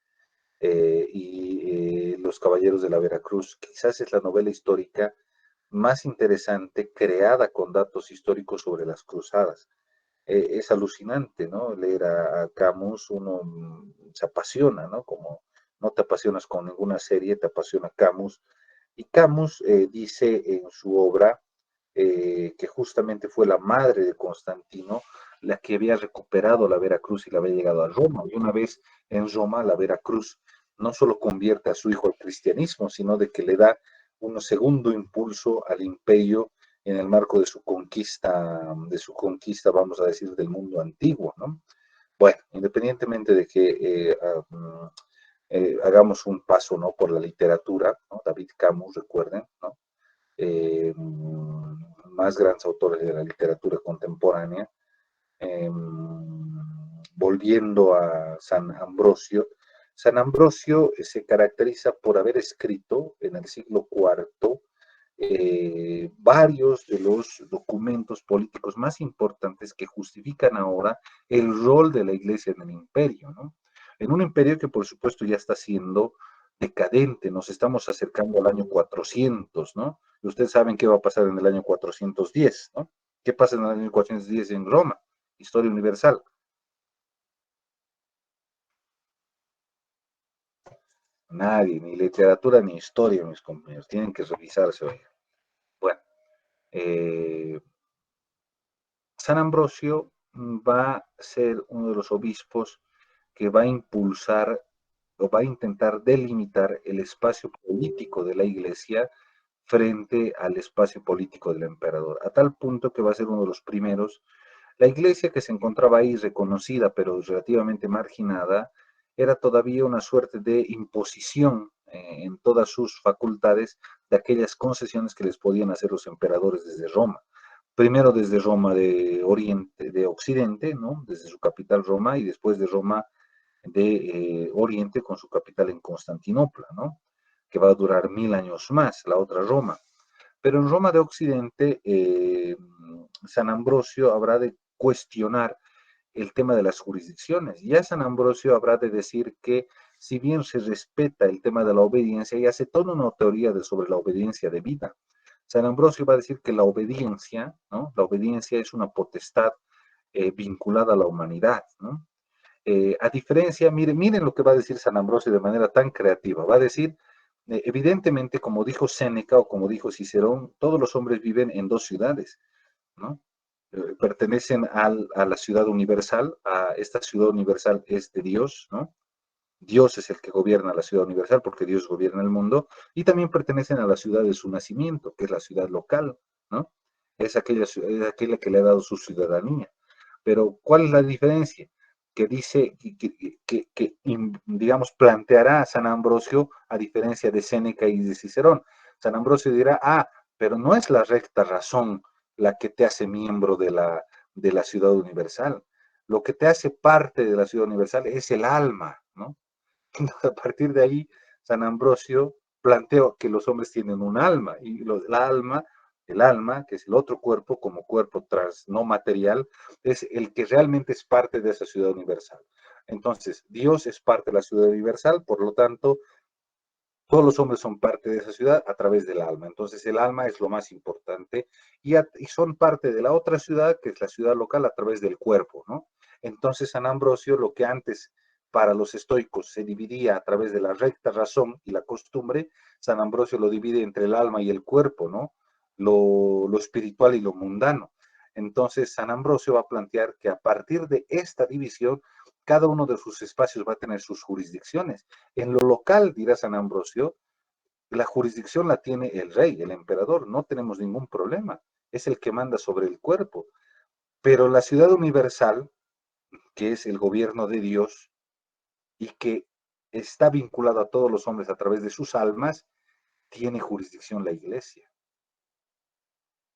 y Los Caballeros de la Veracruz. Quizás es la novela histórica más interesante creada con datos históricos sobre las cruzadas. Es alucinante, ¿no? Leer a Camus, uno se apasiona, ¿no? Como no te apasionas con ninguna serie, te apasiona Camus. Y Camus dice en su obra que justamente fue la madre de Constantino la que había recuperado la Veracruz y la había llegado a Roma. Y una vez en Roma, la Veracruz no solo convierte a su hijo al cristianismo, sino de que le da un segundo impulso al imperio en el marco de su conquista, vamos a decir, del mundo antiguo, ¿no? Bueno, independientemente de que hagamos un paso, ¿no? Por la literatura, ¿no? David Camus, recuerden, ¿no? Más grandes autores de la literatura contemporánea. Volviendo a San Ambrosio, San Ambrosio se caracteriza por haber escrito en el siglo IV varios de los documentos políticos más importantes que justifican ahora el rol de la iglesia en el imperio, ¿no? En un imperio que por supuesto ya está siendo decadente, nos estamos acercando al año 400, ¿no? Y ustedes saben qué va a pasar en el año 410, ¿no? ¿Qué pasa en el año 410 en Roma? Historia universal. Nadie, ni literatura ni historia, mis compañeros, tienen que revisarse hoy. Bueno, San Ambrosio va a ser uno de los obispos que va a impulsar o va a intentar delimitar el espacio político de la iglesia frente al espacio político del emperador, a tal punto que va a ser uno de los primeros. La iglesia que se encontraba ahí reconocida pero relativamente marginada era todavía una suerte de imposición en todas sus facultades de aquellas concesiones que les podían hacer los emperadores desde Roma. Primero desde Roma de Oriente, de Occidente, ¿no? Desde su capital Roma, y después de Roma de Oriente con su capital en Constantinopla, ¿no? Que va a durar 1000 años más, la otra Roma. Pero en Roma de Occidente, San Ambrosio habrá de cuestionar el tema de las jurisdicciones. Ya San Ambrosio habrá de decir que si bien se respeta el tema de la obediencia, y hace toda una teoría sobre la obediencia de vida. San Ambrosio va a decir que la obediencia, ¿no? La obediencia es una potestad vinculada a la humanidad, ¿no? A diferencia, miren lo que va a decir San Ambrosio de manera tan creativa. Va a decir, evidentemente, como dijo Séneca o como dijo Cicerón, todos los hombres viven en dos ciudades, ¿no? Pertenecen a la ciudad universal, a esta ciudad universal es de Dios, ¿no? Dios es el que gobierna la ciudad universal porque Dios gobierna el mundo, y también pertenecen a la ciudad de su nacimiento, que es la ciudad local, ¿no? Es aquella que le ha dado su ciudadanía. Pero, ¿cuál es la diferencia? Que dice, digamos, planteará a San Ambrosio a diferencia de Séneca y de Cicerón. San Ambrosio dirá, pero no es la recta razón la que te hace miembro de la ciudad universal. Lo que te hace parte de la ciudad universal es el alma, ¿no? A partir de ahí, San Ambrosio planteó que los hombres tienen un alma, y el alma, que es el otro cuerpo, como cuerpo no material, es el que realmente es parte de esa ciudad universal. Entonces, Dios es parte de la ciudad universal, por lo tanto, todos los hombres son parte de esa ciudad a través del alma. Entonces, el alma es lo más importante, y son parte de la otra ciudad, que es la ciudad local, a través del cuerpo, ¿no? Entonces, San Ambrosio, lo que antes para los estoicos se dividía a través de la recta razón y la costumbre, San Ambrosio lo divide entre el alma y el cuerpo, ¿no? Lo espiritual y lo mundano. Entonces, San Ambrosio va a plantear que a partir de esta división, cada uno de sus espacios va a tener sus jurisdicciones. En lo local, dirá San Ambrosio, la jurisdicción la tiene el rey, el emperador, no tenemos ningún problema, es el que manda sobre el cuerpo. Pero la ciudad universal, que es el gobierno de Dios y que está vinculado a todos los hombres a través de sus almas, tiene jurisdicción la iglesia.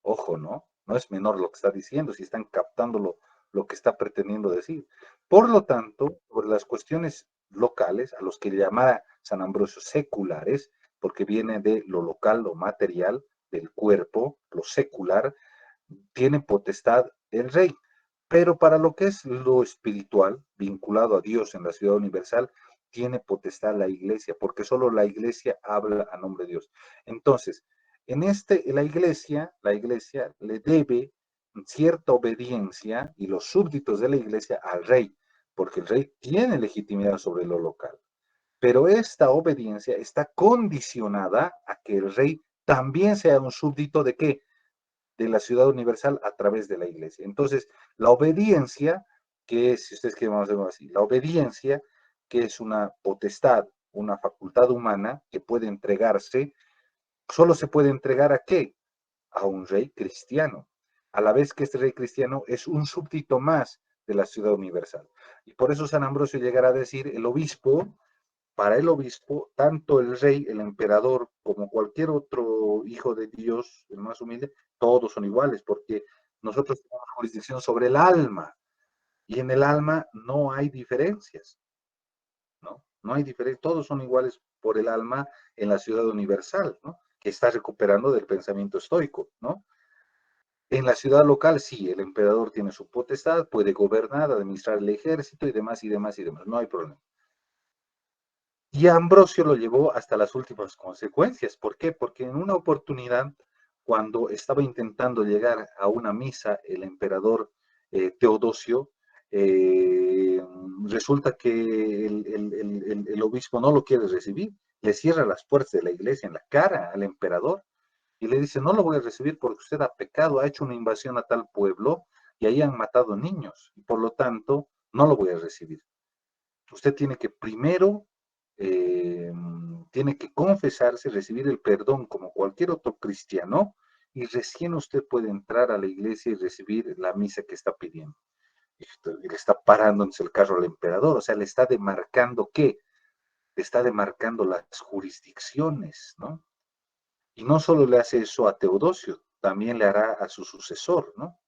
Ojo, ¿no? No es menor lo que está diciendo, si están captando lo que está pretendiendo decir. Por lo tanto, sobre las cuestiones locales, a los que llamara San Ambrosio seculares, porque viene de lo local, lo material, del cuerpo, lo secular, tiene potestad el rey. Pero para lo que es lo espiritual, vinculado a Dios en la ciudad universal, tiene potestad la iglesia, porque solo la iglesia habla a nombre de Dios. Entonces, la iglesia le debe cierta obediencia y los súbditos de la iglesia al rey, porque el rey tiene legitimidad sobre lo local. Pero esta obediencia está condicionada a que el rey también sea un súbdito de qué? De la ciudad universal a través de la iglesia. Entonces, la obediencia, que es, si ustedes quieren, vamos a verlo así, la obediencia, que es una potestad, una facultad humana que puede entregarse, solo se puede entregar a qué? A un rey cristiano, a la vez que este rey cristiano es un súbdito más de la ciudad universal. Y por eso San Ambrosio llegará a decir, el obispo, para el obispo, tanto el rey, el emperador, como cualquier otro hijo de Dios, el más humilde, todos son iguales, porque nosotros tenemos jurisdicción sobre el alma, y en el alma no hay diferencias, ¿no? No hay diferencias, todos son iguales por el alma en la ciudad universal, ¿no? Que está recuperando del pensamiento estoico, ¿no? En la ciudad local, sí, el emperador tiene su potestad, puede gobernar, administrar el ejército y demás, y demás, y demás, no hay problema. Y Ambrosio lo llevó hasta las últimas consecuencias. ¿Por qué? Porque en una oportunidad, cuando estaba intentando llegar a una misa, el emperador Teodosio, resulta que el obispo no lo quiere recibir, le cierra las puertas de la iglesia en la cara al emperador y le dice, no lo voy a recibir porque usted ha pecado, ha hecho una invasión a tal pueblo y ahí han matado niños, y por lo tanto no lo voy a recibir. Usted tiene que primero, eh, tiene que confesarse, recibir el perdón como cualquier otro cristiano, y recién usted puede entrar a la iglesia y recibir la misa que está pidiendo. Y le está parándose el carro al emperador, o sea, le está demarcando ¿qué? Le está demarcando las jurisdicciones, ¿no? Y no solo le hace eso a Teodosio, también le hará a su sucesor, ¿no?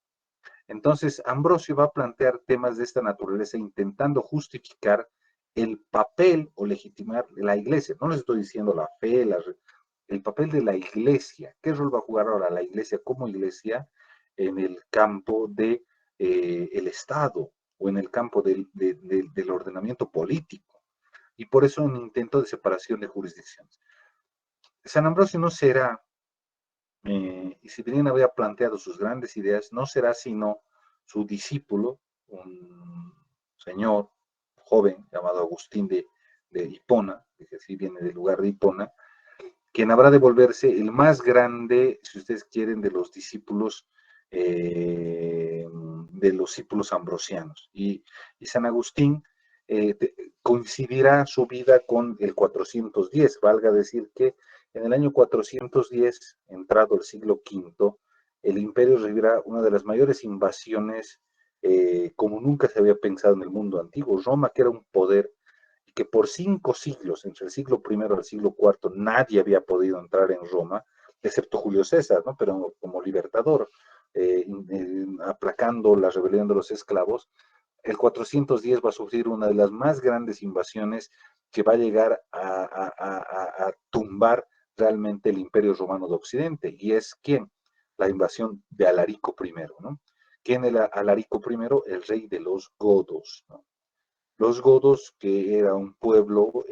Entonces, Ambrosio va a plantear temas de esta naturaleza intentando justificar el papel o legitimar la iglesia. No les estoy diciendo la fe, el papel de la iglesia. ¿Qué rol va a jugar ahora la iglesia como iglesia en el campo de el Estado o en el campo del ordenamiento político? Y por eso un intento de separación de jurisdicciones. San Ambrosio no será, y si bien había planteado sus grandes ideas, no será sino su discípulo, un señor joven llamado Agustín de Hipona, que así viene del lugar de Hipona, quien habrá de volverse el más grande, si ustedes quieren, de los discípulos ambrosianos. Y San Agustín coincidirá su vida con el 410, valga decir que en el año 410, entrado el siglo V, el imperio recibirá una de las mayores invasiones como nunca se había pensado en el mundo antiguo. Roma, que era un poder que por 5 siglos, entre el siglo I al siglo IV, nadie había podido entrar en Roma, excepto Julio César, ¿no? Pero como libertador, aplacando la rebelión de los esclavos. El 410 va a sufrir una de las más grandes invasiones que va a llegar a tumbar realmente el Imperio Romano de Occidente. ¿Y es quién? La invasión de Alarico I, ¿no? ¿Quién era Alarico I? El rey de los godos, ¿no? Los godos, que era un pueblo,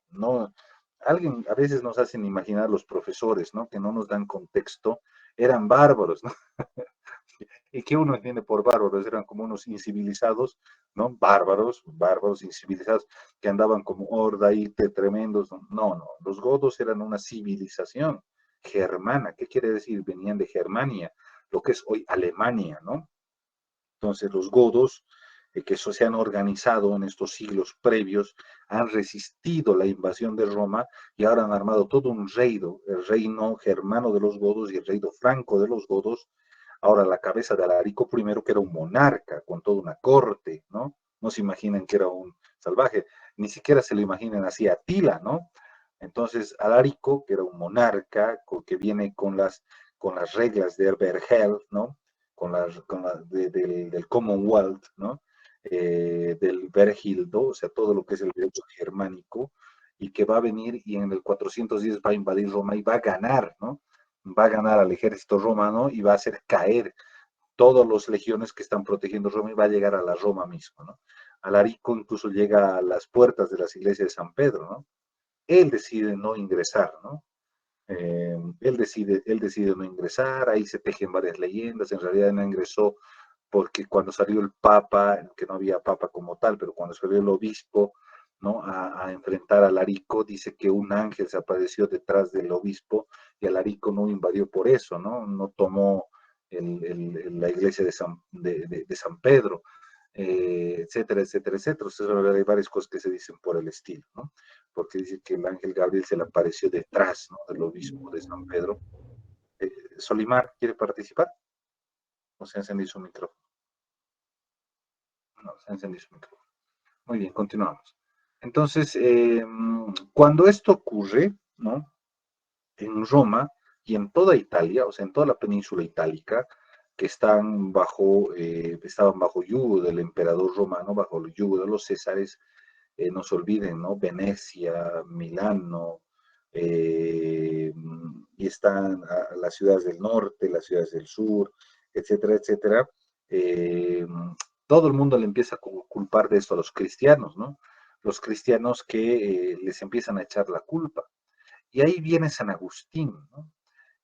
no, alguien a veces nos hacen imaginar los profesores, ¿no? Que no nos dan contexto, eran bárbaros, ¿no? ¿Y qué uno entiende por bárbaros? Eran como unos incivilizados, ¿no? Bárbaros, bárbaros incivilizados, que andaban como horda y tremendos. No, no, los godos eran una civilización germana. ¿Qué quiere decir? Venían de Germania, lo que es hoy Alemania, ¿no? Entonces los godos, que eso se han organizado en estos siglos previos, han resistido la invasión de Roma y ahora han armado todo un reino, el reino germano de los godos y el reino franco de los godos. Ahora la cabeza de Alarico I, que era un monarca con toda una corte, ¿no? No se imaginen que era un salvaje, ni siquiera se lo imaginen así a Atila, ¿no? Entonces Alarico, que era un monarca, que viene con las reglas de Berhel, ¿no? Del Commonwealth, ¿no? Del Bergildo, o sea, todo lo que es el derecho germánico, y que va a venir y en el 410 va a invadir Roma y va a ganar, ¿no? Va a ganar al ejército romano y va a hacer caer todas las legiones que están protegiendo Roma y va a llegar a la Roma mismo, ¿no? Alarico incluso llega a las puertas de las iglesias de San Pedro, ¿no? Él decide no ingresar, ¿no? Él decide no ingresar, ahí se tejen varias leyendas, en realidad no ingresó porque cuando salió el Papa, que no había Papa como tal, pero cuando salió el obispo, ¿no? A enfrentar a Alarico, dice que un ángel se apareció detrás del obispo y Alarico no invadió por eso, ¿no? No tomó la iglesia de San Pedro, etcétera, etcétera, etcétera. Entonces, hay varias cosas que se dicen por el estilo, ¿no? Porque dice que el ángel Gabriel se le apareció detrás, ¿no? Del obispo de San Pedro. Solimar, ¿quiere participar? ¿O se encendió su micrófono? No, se encendió su micrófono. Muy bien, continuamos. Entonces, cuando esto ocurre, ¿no? En Roma y en toda Italia, o sea, en toda la península itálica, que estaban bajo yugo del emperador romano, bajo el yugo de los césares, no se olviden, ¿no? Venecia, Milano, y están las ciudades del norte, las ciudades del sur, etcétera, etcétera. Eh, Todo el mundo le empieza a culpar de esto a los cristianos, ¿no? Los cristianos que les empiezan a echar la culpa. Y ahí viene San Agustín, ¿no?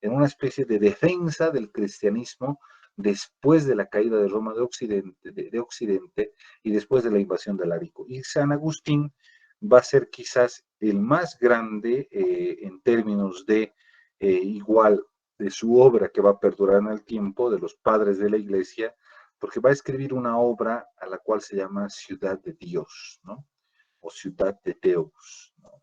En una especie de defensa del cristianismo después de la caída de Roma de Occidente y después de la invasión de Alarico. Y San Agustín va a ser quizás el más grande en términos de igual de su obra que va a perdurar en el tiempo, de los padres de la iglesia, porque va a escribir una obra a la cual se llama Ciudad de Dios, ¿no? O Ciudad de Deus, ¿no?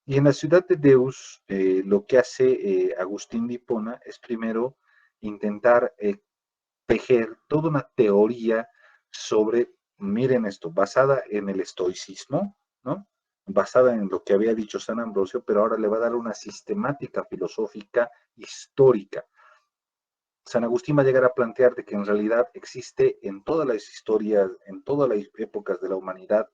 Y en la Ciudad de Deus, lo que hace Agustín de Hipona es primero intentar tejer toda una teoría sobre, miren esto, basada en el estoicismo, ¿no? Basada en lo que había dicho San Ambrosio, pero ahora le va a dar una sistemática filosófica histórica. San Agustín va a llegar a plantear de que en realidad existe en todas las historias, en todas las épocas de la humanidad,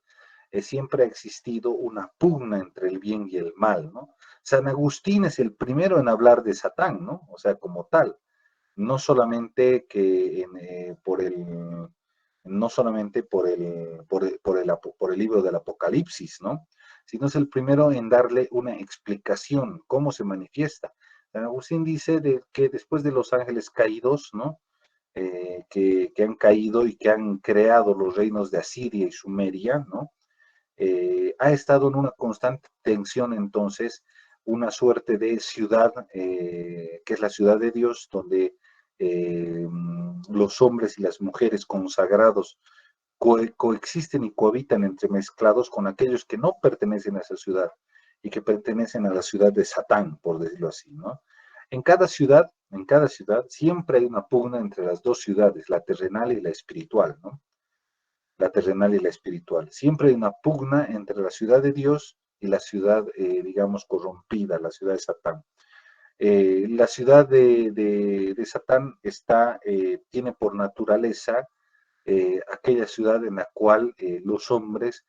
siempre ha existido una pugna entre el bien y el mal, ¿no? San Agustín es el primero en hablar de Satán, ¿no? O sea, como tal, no solamente que no solamente por el libro del Apocalipsis, ¿no? Sino es el primero en darle una explicación, cómo se manifiesta. San Agustín dice que después de los ángeles caídos, ¿no? Que han caído y que han creado los reinos de Asiria y Sumeria, ¿no? Ha estado en una constante tensión entonces, una suerte de ciudad, que es la ciudad de Dios, donde los hombres y las mujeres consagrados coexisten y cohabitan entremezclados con aquellos que no pertenecen a esa ciudad y que pertenecen a la ciudad de Satán, por decirlo así, ¿no? En cada ciudad siempre hay una pugna entre las dos ciudades, la terrenal y la espiritual, ¿no? La terrenal y la espiritual. Siempre hay una pugna entre la ciudad de Dios y la ciudad, digamos, corrompida, la ciudad de Satán. La ciudad de Satán tiene por naturaleza aquella ciudad en la cual los hombres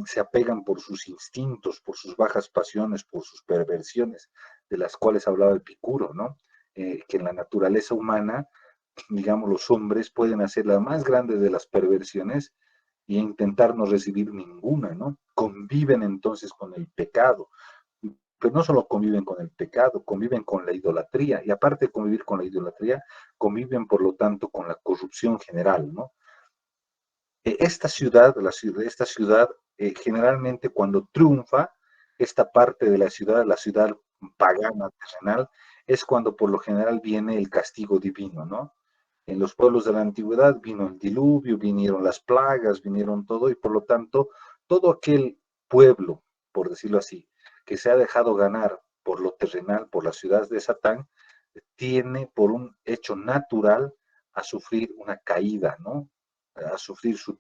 se apegan por sus instintos, por sus bajas pasiones, por sus perversiones, de las cuales hablaba Epicuro, ¿no? Que en la naturaleza humana, digamos, los hombres pueden hacer la más grande de las perversiones y intentar no recibir ninguna, ¿no? Conviven entonces con el pecado, pero no solo conviven con el pecado, conviven con la idolatría, y aparte de convivir con la idolatría, conviven por lo tanto con la corrupción general, ¿no? Esta ciudad generalmente cuando triunfa, esta parte de la ciudad pagana, terrenal, es cuando por lo general viene el castigo divino, ¿no? En los pueblos de la antigüedad vino el diluvio, vinieron las plagas, vinieron todo, y por lo tanto, todo aquel pueblo, por decirlo así, que se ha dejado ganar por lo terrenal, por las ciudades de Satán, tiene por un hecho natural a sufrir una caída, ¿no? A sufrir si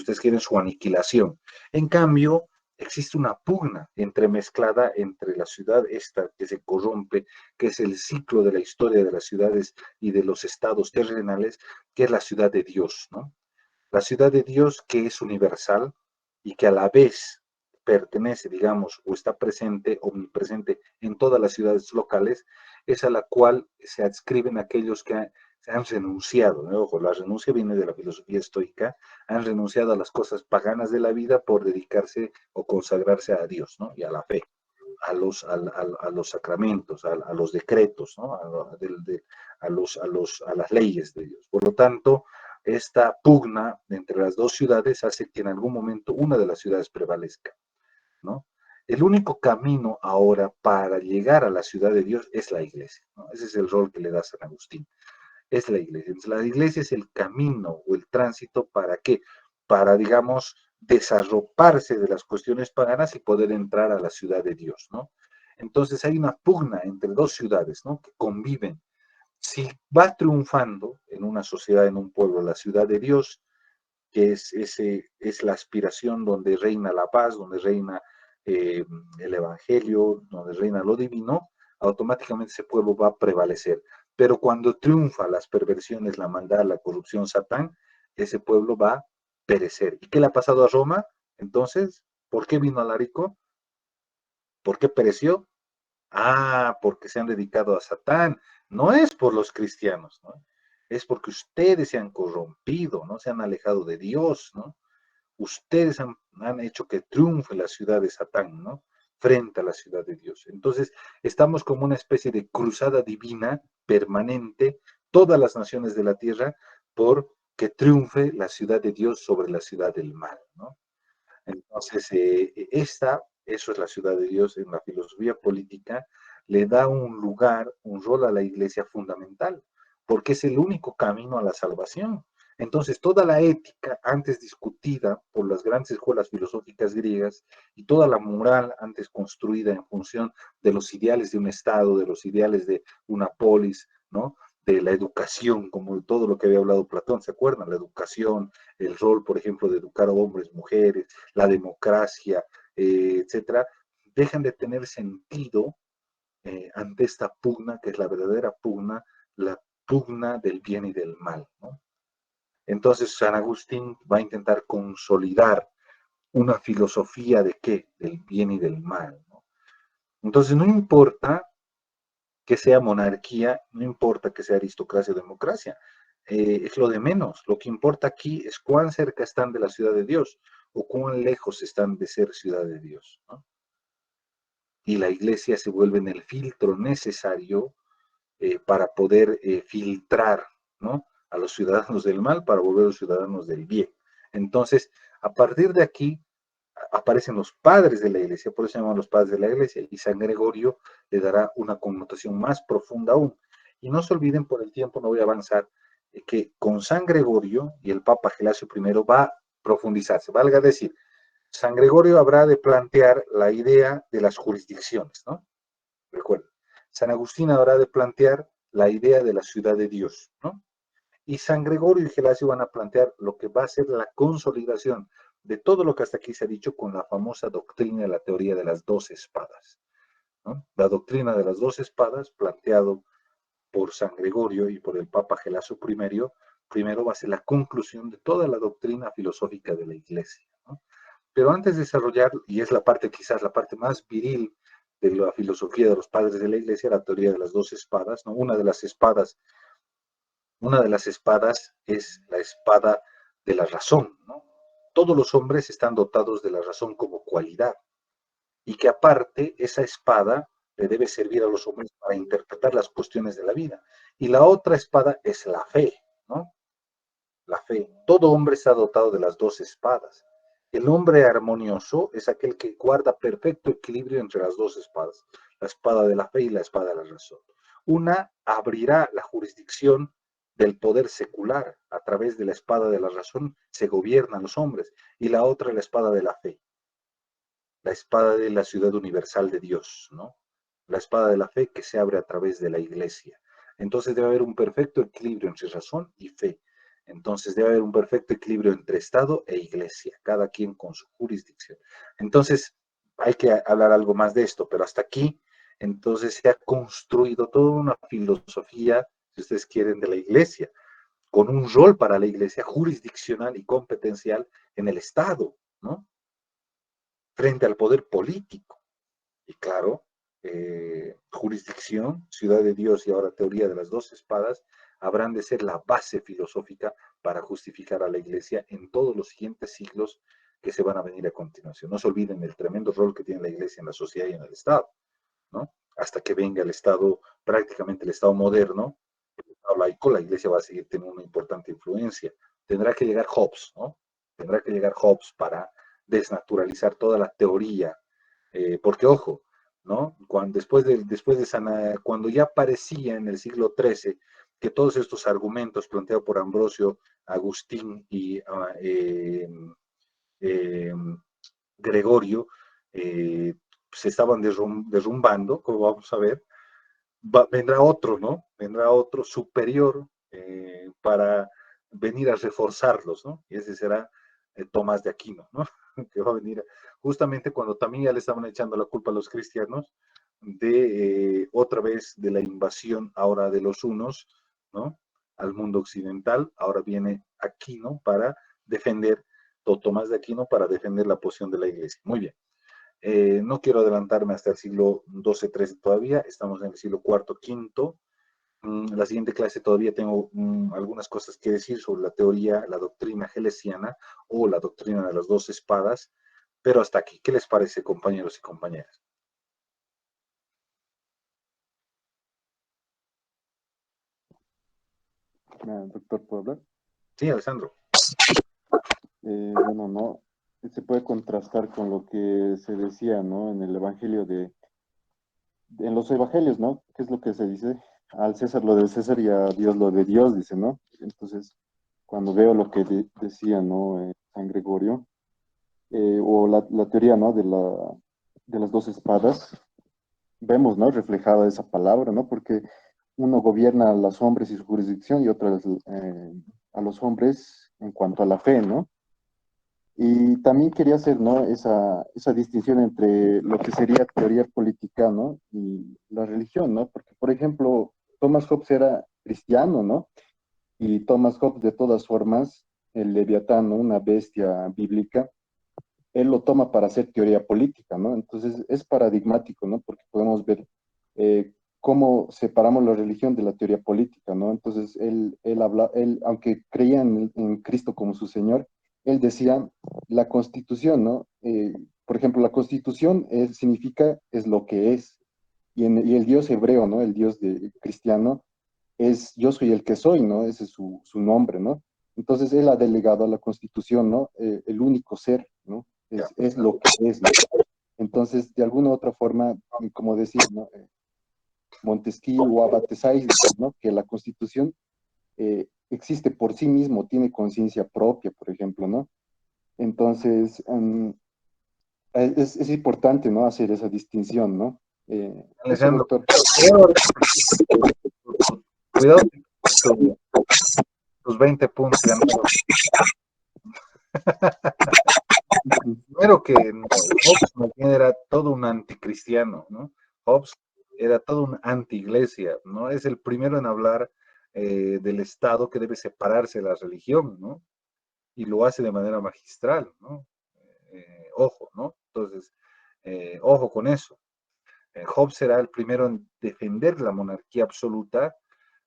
ustedes quieren, su aniquilación. En cambio, existe una pugna entremezclada entre la ciudad esta que se corrompe, que es el ciclo de la historia de las ciudades y de los estados terrenales, que es la ciudad de Dios, ¿no? La ciudad de Dios que es universal y que a la vez pertenece, digamos, o está presente, omnipresente en todas las ciudades locales, es a la cual se adscriben aquellos que se han renunciado, ¿no? Ojo, la renuncia viene de la filosofía estoica, han renunciado a las cosas paganas de la vida por dedicarse o consagrarse a Dios, ¿no? Y a la fe, a los sacramentos, a los decretos, ¿no? A las leyes de Dios. Por lo tanto, esta pugna entre las dos ciudades hace que en algún momento una de las ciudades prevalezca, ¿no? El único camino ahora para llegar a la ciudad de Dios es la iglesia, ¿no? Ese es el rol que le da San Agustín, es la iglesia. Entonces, la iglesia es el camino o el tránsito para qué, para, digamos, desarroparse de las cuestiones paganas y poder entrar a la ciudad de Dios, ¿no? Entonces hay una pugna entre dos ciudades, ¿no? Que conviven. Si va triunfando en una sociedad, en un pueblo, la ciudad de Dios, que es la aspiración donde reina la paz, donde reina el evangelio, donde reina lo divino, automáticamente ese pueblo va a prevalecer. Pero cuando triunfa las perversiones, la maldad, la corrupción, Satán, ese pueblo va a perecer. ¿Y qué le ha pasado a Roma? Entonces, ¿por qué vino Alarico? ¿Por qué pereció? Ah, porque se han dedicado a Satán. No es por los cristianos, ¿no? Es porque ustedes se han corrompido, ¿no? Se han alejado de Dios, ¿no? Ustedes han hecho que triunfe la ciudad de Satán, ¿no? Frente a la ciudad de Dios. Entonces, estamos como una especie de cruzada divina permanente, todas las naciones de la tierra, por que triunfe la ciudad de Dios sobre la ciudad del mal, ¿no? Entonces, eso es la ciudad de Dios en la filosofía política, le da un lugar, un rol a la iglesia fundamental, porque es el único camino a la salvación. Entonces, toda la ética antes discutida por las grandes escuelas filosóficas griegas y toda la moral antes construida en función de los ideales de un Estado, de los ideales de una polis, ¿no? De la educación, como todo lo que había hablado Platón, ¿se acuerdan? La educación, el rol, por ejemplo, de educar a hombres, mujeres, la democracia, etcétera, dejan de tener sentido ante esta pugna, que es la verdadera pugna, la pugna del bien y del mal, ¿no? Entonces, San Agustín va a intentar consolidar una filosofía de qué? Del bien y del mal, ¿no? Entonces, no importa que sea monarquía, no importa que sea aristocracia o democracia, es lo de menos. Lo que importa aquí es cuán cerca están de la ciudad de Dios o cuán lejos están de ser ciudad de Dios, ¿no? Y la iglesia se vuelve en el filtro necesario para poder filtrar, ¿no? A los ciudadanos del mal para volver a los ciudadanos del bien. Entonces, a partir de aquí aparecen los padres de la iglesia, por eso se llaman los padres de la iglesia, y San Gregorio le dará una connotación más profunda aún. Y no se olviden, por el tiempo no voy a avanzar, que con San Gregorio y el Papa Gelasio I va a profundizarse, valga decir, San Gregorio habrá de plantear la idea de las jurisdicciones, ¿no? Recuerden, San Agustín habrá de plantear la idea de la ciudad de Dios, ¿no? Y San Gregorio y Gelasio van a plantear lo que va a ser la consolidación de todo lo que hasta aquí se ha dicho con la famosa doctrina de la teoría de las dos espadas, ¿no? La doctrina de las dos espadas, planteado por San Gregorio y por el Papa Gelasio primero va a ser la conclusión de toda la doctrina filosófica de la Iglesia, ¿no? Pero antes de desarrollar, y es la parte quizás la parte más viril de la filosofía de los padres de la Iglesia, la teoría de las dos espadas, ¿no? Una de las espadas es la espada de la razón, ¿no? Todos los hombres están dotados de la razón como cualidad, y que aparte esa espada le debe servir a los hombres para interpretar las cuestiones de la vida. Y la otra espada es la fe, ¿no? La fe. Todo hombre está dotado de las dos espadas. El hombre armonioso es aquel que guarda perfecto equilibrio entre las dos espadas, la espada de la fe y la espada de la razón. Una abrirá la jurisdicción del poder secular, a través de la espada de la razón se gobiernan los hombres, y la otra la espada de la fe, la espada de la ciudad universal de Dios, ¿no? La espada de la fe que se abre a través de la iglesia. Entonces debe haber un perfecto equilibrio entre razón y fe. Entonces debe haber un perfecto equilibrio entre Estado e iglesia, cada quien con su jurisdicción. Entonces hay que hablar algo más de esto, pero hasta aquí, entonces se ha construido toda una filosofía, si ustedes quieren, de la iglesia, con un rol para la iglesia jurisdiccional y competencial en el Estado, ¿no? Frente al poder político. Y claro, jurisdicción, ciudad de Dios y ahora teoría de las dos espadas, habrán de ser la base filosófica para justificar a la iglesia en todos los siguientes siglos que se van a venir a continuación. No se olviden el tremendo rol que tiene la iglesia en la sociedad y en el Estado, ¿no? Hasta que venga el Estado, prácticamente el Estado moderno, el Estado laico, la iglesia va a seguir teniendo una importante influencia. Tendrá que llegar Hobbes, ¿no? Tendrá que llegar Hobbes para desnaturalizar toda la teoría, porque ojo, ¿no? Cuando ya parecía en el siglo XIII que todos estos argumentos planteados por Ambrosio, Agustín y eh, Gregorio se estaban derrumbando, como vamos a ver, vendrá otro, ¿no? Vendrá otro superior para venir a reforzarlos, ¿no? Y ese será Tomás de Aquino, ¿no? Que va a venir justamente cuando también ya le estaban echando la culpa a los cristianos de otra vez de la invasión ahora de los hunos, ¿no? Al mundo occidental, ahora viene Aquino para defender, Tomás de Aquino para defender la posición de la iglesia. Muy bien. No quiero adelantarme hasta el siglo XII, XIII todavía, estamos en el siglo IV, V. La siguiente clase todavía tengo algunas cosas que decir sobre la teoría, la doctrina gelesiana o la doctrina de las dos espadas, pero hasta aquí. ¿Qué les parece, compañeros y compañeras? Doctor, ¿puedo hablar? Sí, Alessandro. Bueno, no, se puede contrastar con lo que se decía, ¿no? En el Evangelio en los Evangelios, ¿no? ¿Qué es lo que se dice? Al César lo del César y a Dios lo de Dios, dice, ¿no? Entonces, cuando veo lo que decía, ¿no? San Gregorio, o la teoría, ¿no? De las dos espadas, vemos, ¿no? Reflejada esa palabra, ¿no? Porque uno gobierna a los hombres y su jurisdicción y otro a los hombres en cuanto a la fe, ¿no? Y también quería hacer, ¿no? Esa distinción entre lo que sería teoría política, ¿no? Y la religión, ¿no? Porque, por ejemplo, Thomas Hobbes era cristiano, ¿no? Y Thomas Hobbes, de todas formas, el Leviatán, ¿no? Una bestia bíblica, él lo toma para hacer teoría política, ¿no? Entonces es paradigmático, ¿no? Porque podemos ver cómo separamos la religión de la teoría política, ¿no? Entonces él aunque creía en Cristo como su Señor, él decía la Constitución, ¿no? Por ejemplo, la Constitución significa es lo que es, y el Dios hebreo, ¿no? El Dios cristiano es yo soy el que soy, ¿no? Ese es su nombre, ¿no? Entonces él ha delegado a la Constitución, ¿no? El único ser, ¿no? Es lo que es, ¿no? Entonces, de alguna u otra forma, como decía, ¿no? Montesquieu o Abate Sáiz, ¿no? Que la Constitución existe por sí mismo, tiene conciencia propia, por ejemplo, ¿no? Entonces, es importante, ¿no? Hacer esa distinción, ¿no? Eso, Alessandro, doctor. cuidado tus 20 puntos ganados. Primero que Hobbes más bien era todo un anticristiano, ¿no? Hobbes era todo un anti-iglesia, ¿no? Es el primero en hablar del Estado que debe separarse de la religión, ¿no? Y lo hace de manera magistral, ¿no? Ojo, ¿no? Entonces, ojo con eso. Hobbes será el primero en defender la monarquía absoluta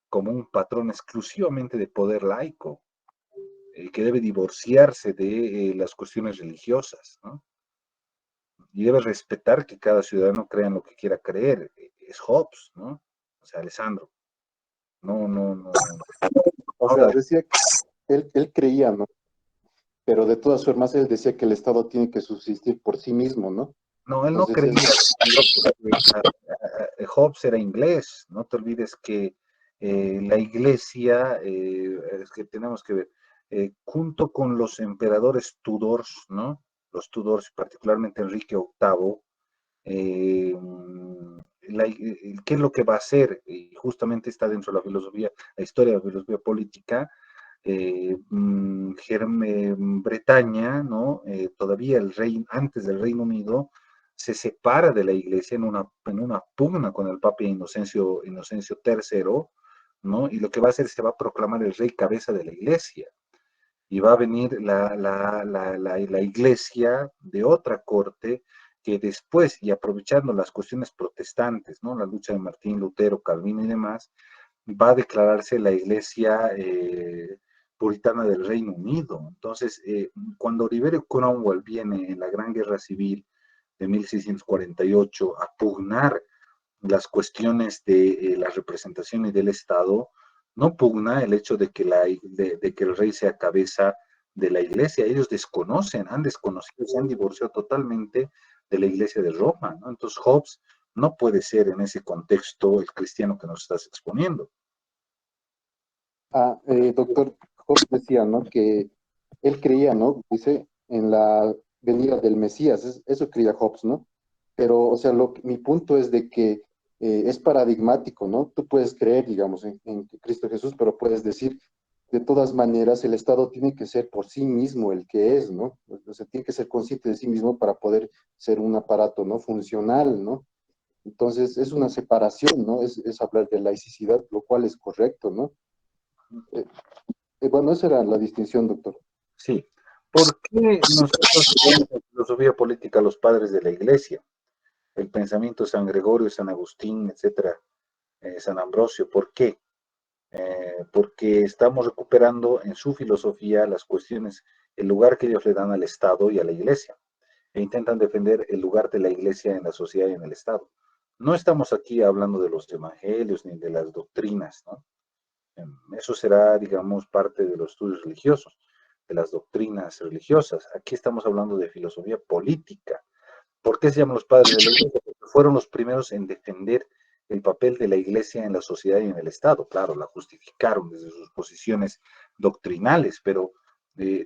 como un patrón exclusivamente de poder laico, que debe divorciarse de las cuestiones religiosas, ¿no? y debe respetar que cada ciudadano crea en lo que quiera creer. Es Hobbes, ¿no? O sea, Alessandro. No, no, no. O Ahora, sea, decía que él creía, ¿no? Pero de todas formas él decía que el Estado tiene que subsistir por sí mismo, ¿no? no, él no Entonces, creía. Hobbes era inglés. No te olvides que la iglesia, es que tenemos que ver, junto con los emperadores Tudors, ¿no? Los Tudors, particularmente Enrique VIII, eh, ¿qué es lo que va a hacer? Y justamente está dentro de la filosofía, la historia de la filosofía política. Bretaña, ¿no? Todavía el rey, antes del Reino Unido, se separa de la iglesia en una pugna con el Papa Inocencio III, ¿no? Y lo que va a hacer es que va a proclamar el rey cabeza de la iglesia. Y va a venir la iglesia de otra corte que después, y aprovechando las cuestiones protestantes, ¿no? La lucha de Martín Lutero, Calvino y demás, va a declararse la iglesia puritana del Reino Unido. Entonces, cuando Oliverio Cromwell viene en la Gran Guerra Civil de 1648 a pugnar las cuestiones de la representación y del Estado, no pugna el hecho de que, de que el rey sea cabeza de la iglesia. Ellos desconocen, han desconocido, se han divorciado totalmente de la iglesia de Roma, ¿no? Entonces Hobbes no puede ser en ese contexto el cristiano que nos estás exponiendo. doctor Hobbes decía, ¿no? Que él creía, ¿no? Dice, en la venida del Mesías, eso creía Hobbes, ¿no? Pero, o sea, mi punto es de que es paradigmático, ¿no? Tú puedes creer, digamos, en Cristo Jesús, pero puedes decir, de todas maneras, el Estado tiene que ser por sí mismo el que es, ¿no? O sea, tiene que ser consciente de sí mismo para poder ser un aparato, ¿no? Funcional, ¿no? Entonces, es una separación, ¿no? Es hablar de laicidad, lo cual es correcto, ¿no? Eh, bueno, esa era la distinción, doctor. Sí. ¿Por qué nosotros tenemos la filosofía política a los padres de la iglesia? El pensamiento de San Gregorio, San Agustín, etcétera, San Ambrosio. ¿Por qué? Porque estamos recuperando en su filosofía las cuestiones, el lugar que ellos le dan al Estado y a la iglesia, e intentan defender el lugar de la iglesia en la sociedad y en el Estado. No estamos aquí hablando de los evangelios ni de las doctrinas, ¿no? Eso será, digamos, parte de los estudios religiosos, de las doctrinas religiosas. Aquí estamos hablando de filosofía política. ¿Por qué se llaman los padres de la iglesia? Porque fueron los primeros en defender el papel de la iglesia en la sociedad y en el Estado. Claro, la justificaron desde sus posiciones doctrinales, pero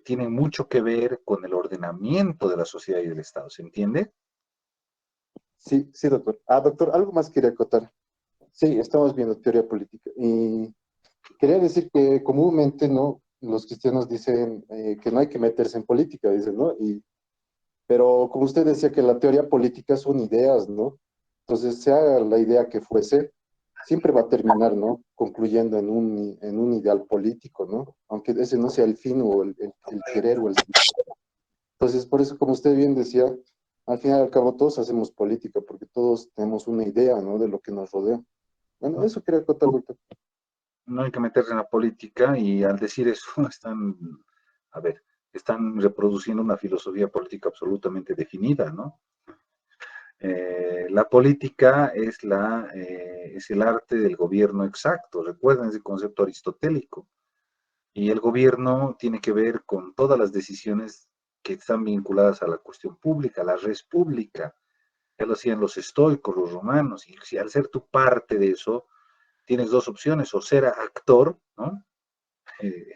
tienen mucho que ver con el ordenamiento de la sociedad y del Estado. ¿Se entiende? Sí, sí, doctor. Doctor, algo más quería acotar. Sí, estamos viendo teoría política. Y quería decir que comúnmente, ¿no? Los cristianos dicen que no hay que meterse en política, dicen, ¿no? Pero como usted decía que la teoría política son ideas, ¿no? Entonces, sea la idea que fuese, siempre va a terminar, ¿no? Concluyendo en un ideal político, ¿no? Aunque ese no sea el fin o el querer o el... Entonces, por eso, como usted bien decía, al final y al cabo todos hacemos política porque todos tenemos una idea, ¿no? De lo que nos rodea. Bueno, eso quería contar, doctor. No hay que meterse en la política y al decir eso están, a ver, están reproduciendo una filosofía política absolutamente definida, ¿no? La política es el arte del gobierno exacto, recuerden ese concepto aristotélico. Y el gobierno tiene que ver con todas las decisiones que están vinculadas a la cuestión pública, a la res pública. Ya lo hacían los estoicos, los romanos, y si al ser tu parte de eso, tienes dos opciones, o ser actor, ¿no? Eh,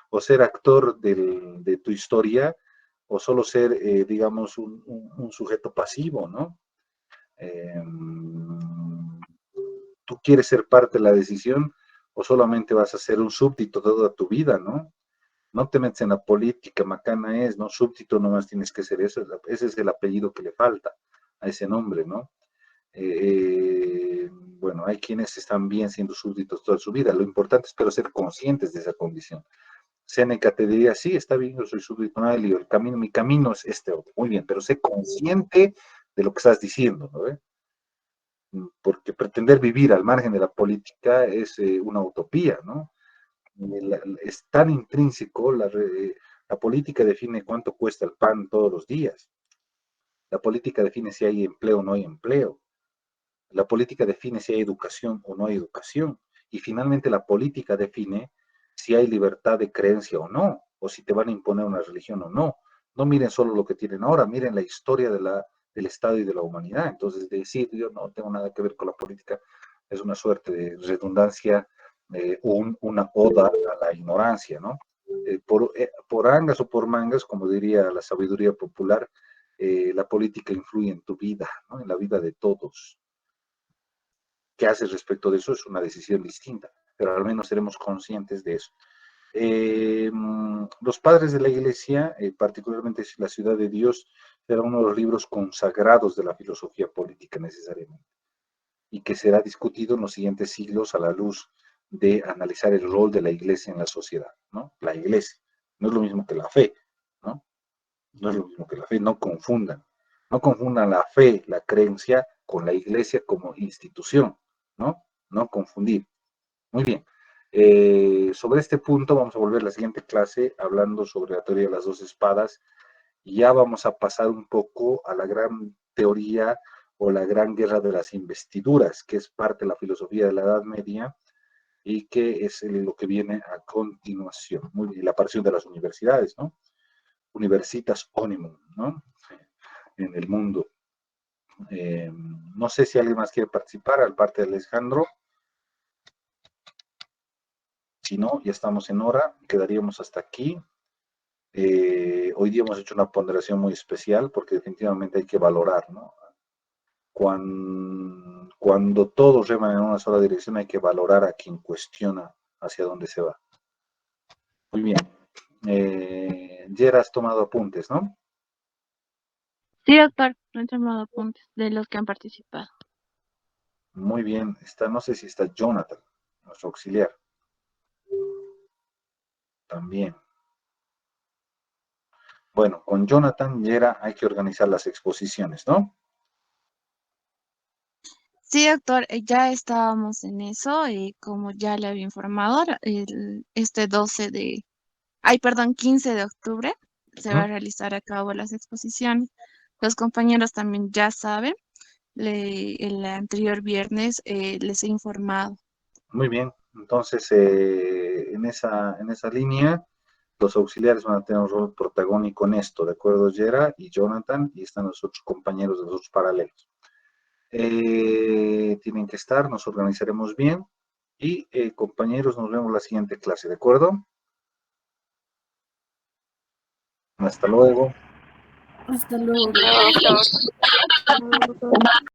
o ser actor de tu historia, o solo ser, digamos, un sujeto pasivo, ¿no? Eh, Tú quieres ser parte de la decisión o solamente vas a ser un súbdito toda tu vida, ¿no? No te metes en la política, macana es, ¿no? Súbdito nomás tienes que ser eso, ese es el apellido que le falta a ese nombre, ¿no? Bueno, hay quienes están bien siendo súbditos toda su vida, lo importante es pero ser conscientes de esa condición. Séneca te diría, sí, está bien, yo soy súbdito, no hay lío, mi camino es este otro, muy bien, pero sé consciente de lo que estás diciendo, ¿no? Porque pretender vivir al margen de la política es una utopía, ¿no? Es tan intrínseco, la política define cuánto cuesta el pan todos los días. La política define si hay empleo o no hay empleo. La política define si hay educación o no hay educación. Y finalmente la política define si hay libertad de creencia o no, o si te van a imponer una religión o no. No miren solo lo que tienen ahora, miren la historia del Estado y de la humanidad. Entonces, decir yo no tengo nada que ver con la política es una suerte de redundancia, una oda a la ignorancia, ¿no? Por angas o por mangas, como diría la sabiduría popular, la política influye en tu vida, ¿no? En la vida de todos. ¿Qué haces respecto de eso? Es una decisión distinta, pero al menos seremos conscientes de eso. Los padres de la iglesia, particularmente La Ciudad de Dios, será uno de los libros consagrados de la filosofía política necesariamente, y que será discutido en los siguientes siglos a la luz de analizar el rol de la iglesia en la sociedad, ¿no? La iglesia no es lo mismo que la fe, ¿no? No es lo mismo que la fe, no confundan. No confundan la fe, la creencia, con la iglesia como institución, ¿no? No confundir. Muy bien. Sobre este punto vamos a volver a la siguiente clase hablando sobre la teoría de las dos espadas, y ya vamos a pasar un poco a la gran teoría o la gran guerra de las investiduras, que es parte de la filosofía de la Edad Media y que es lo que viene a continuación. Muy bien, la aparición de las universidades, ¿no? Universitas Onimum, ¿no? En el mundo. No sé si alguien más quiere participar, al parte de Alejandro. Si no, ya estamos en hora, quedaríamos hasta aquí. Hoy día hemos hecho una ponderación muy especial porque definitivamente hay que valorar, ¿no? Cuando todos reman en una sola dirección, hay que valorar a quien cuestiona hacia dónde se va. Muy bien. Yera, has tomado apuntes, ¿no? Sí, doctor, no he tomado apuntes de los que han participado. Muy bien. No sé si está Jonathan, nuestro auxiliar. También. Bueno, con Jonathan, Yera, hay que organizar las exposiciones, ¿no? Sí, doctor, ya estábamos en eso, como ya le había informado, este 15 de octubre se va a realizar a cabo las exposiciones. Los compañeros también ya saben, el anterior viernes les he informado. Muy bien. Entonces, en esa línea, los auxiliares van a tener un rol protagónico en esto, ¿de acuerdo, Yera y Jonathan? Y están los otros compañeros de los otros paralelos. Tienen que estar, nos organizaremos bien. Y compañeros, nos vemos la siguiente clase, ¿de acuerdo? Hasta luego. Hasta luego. Hasta luego.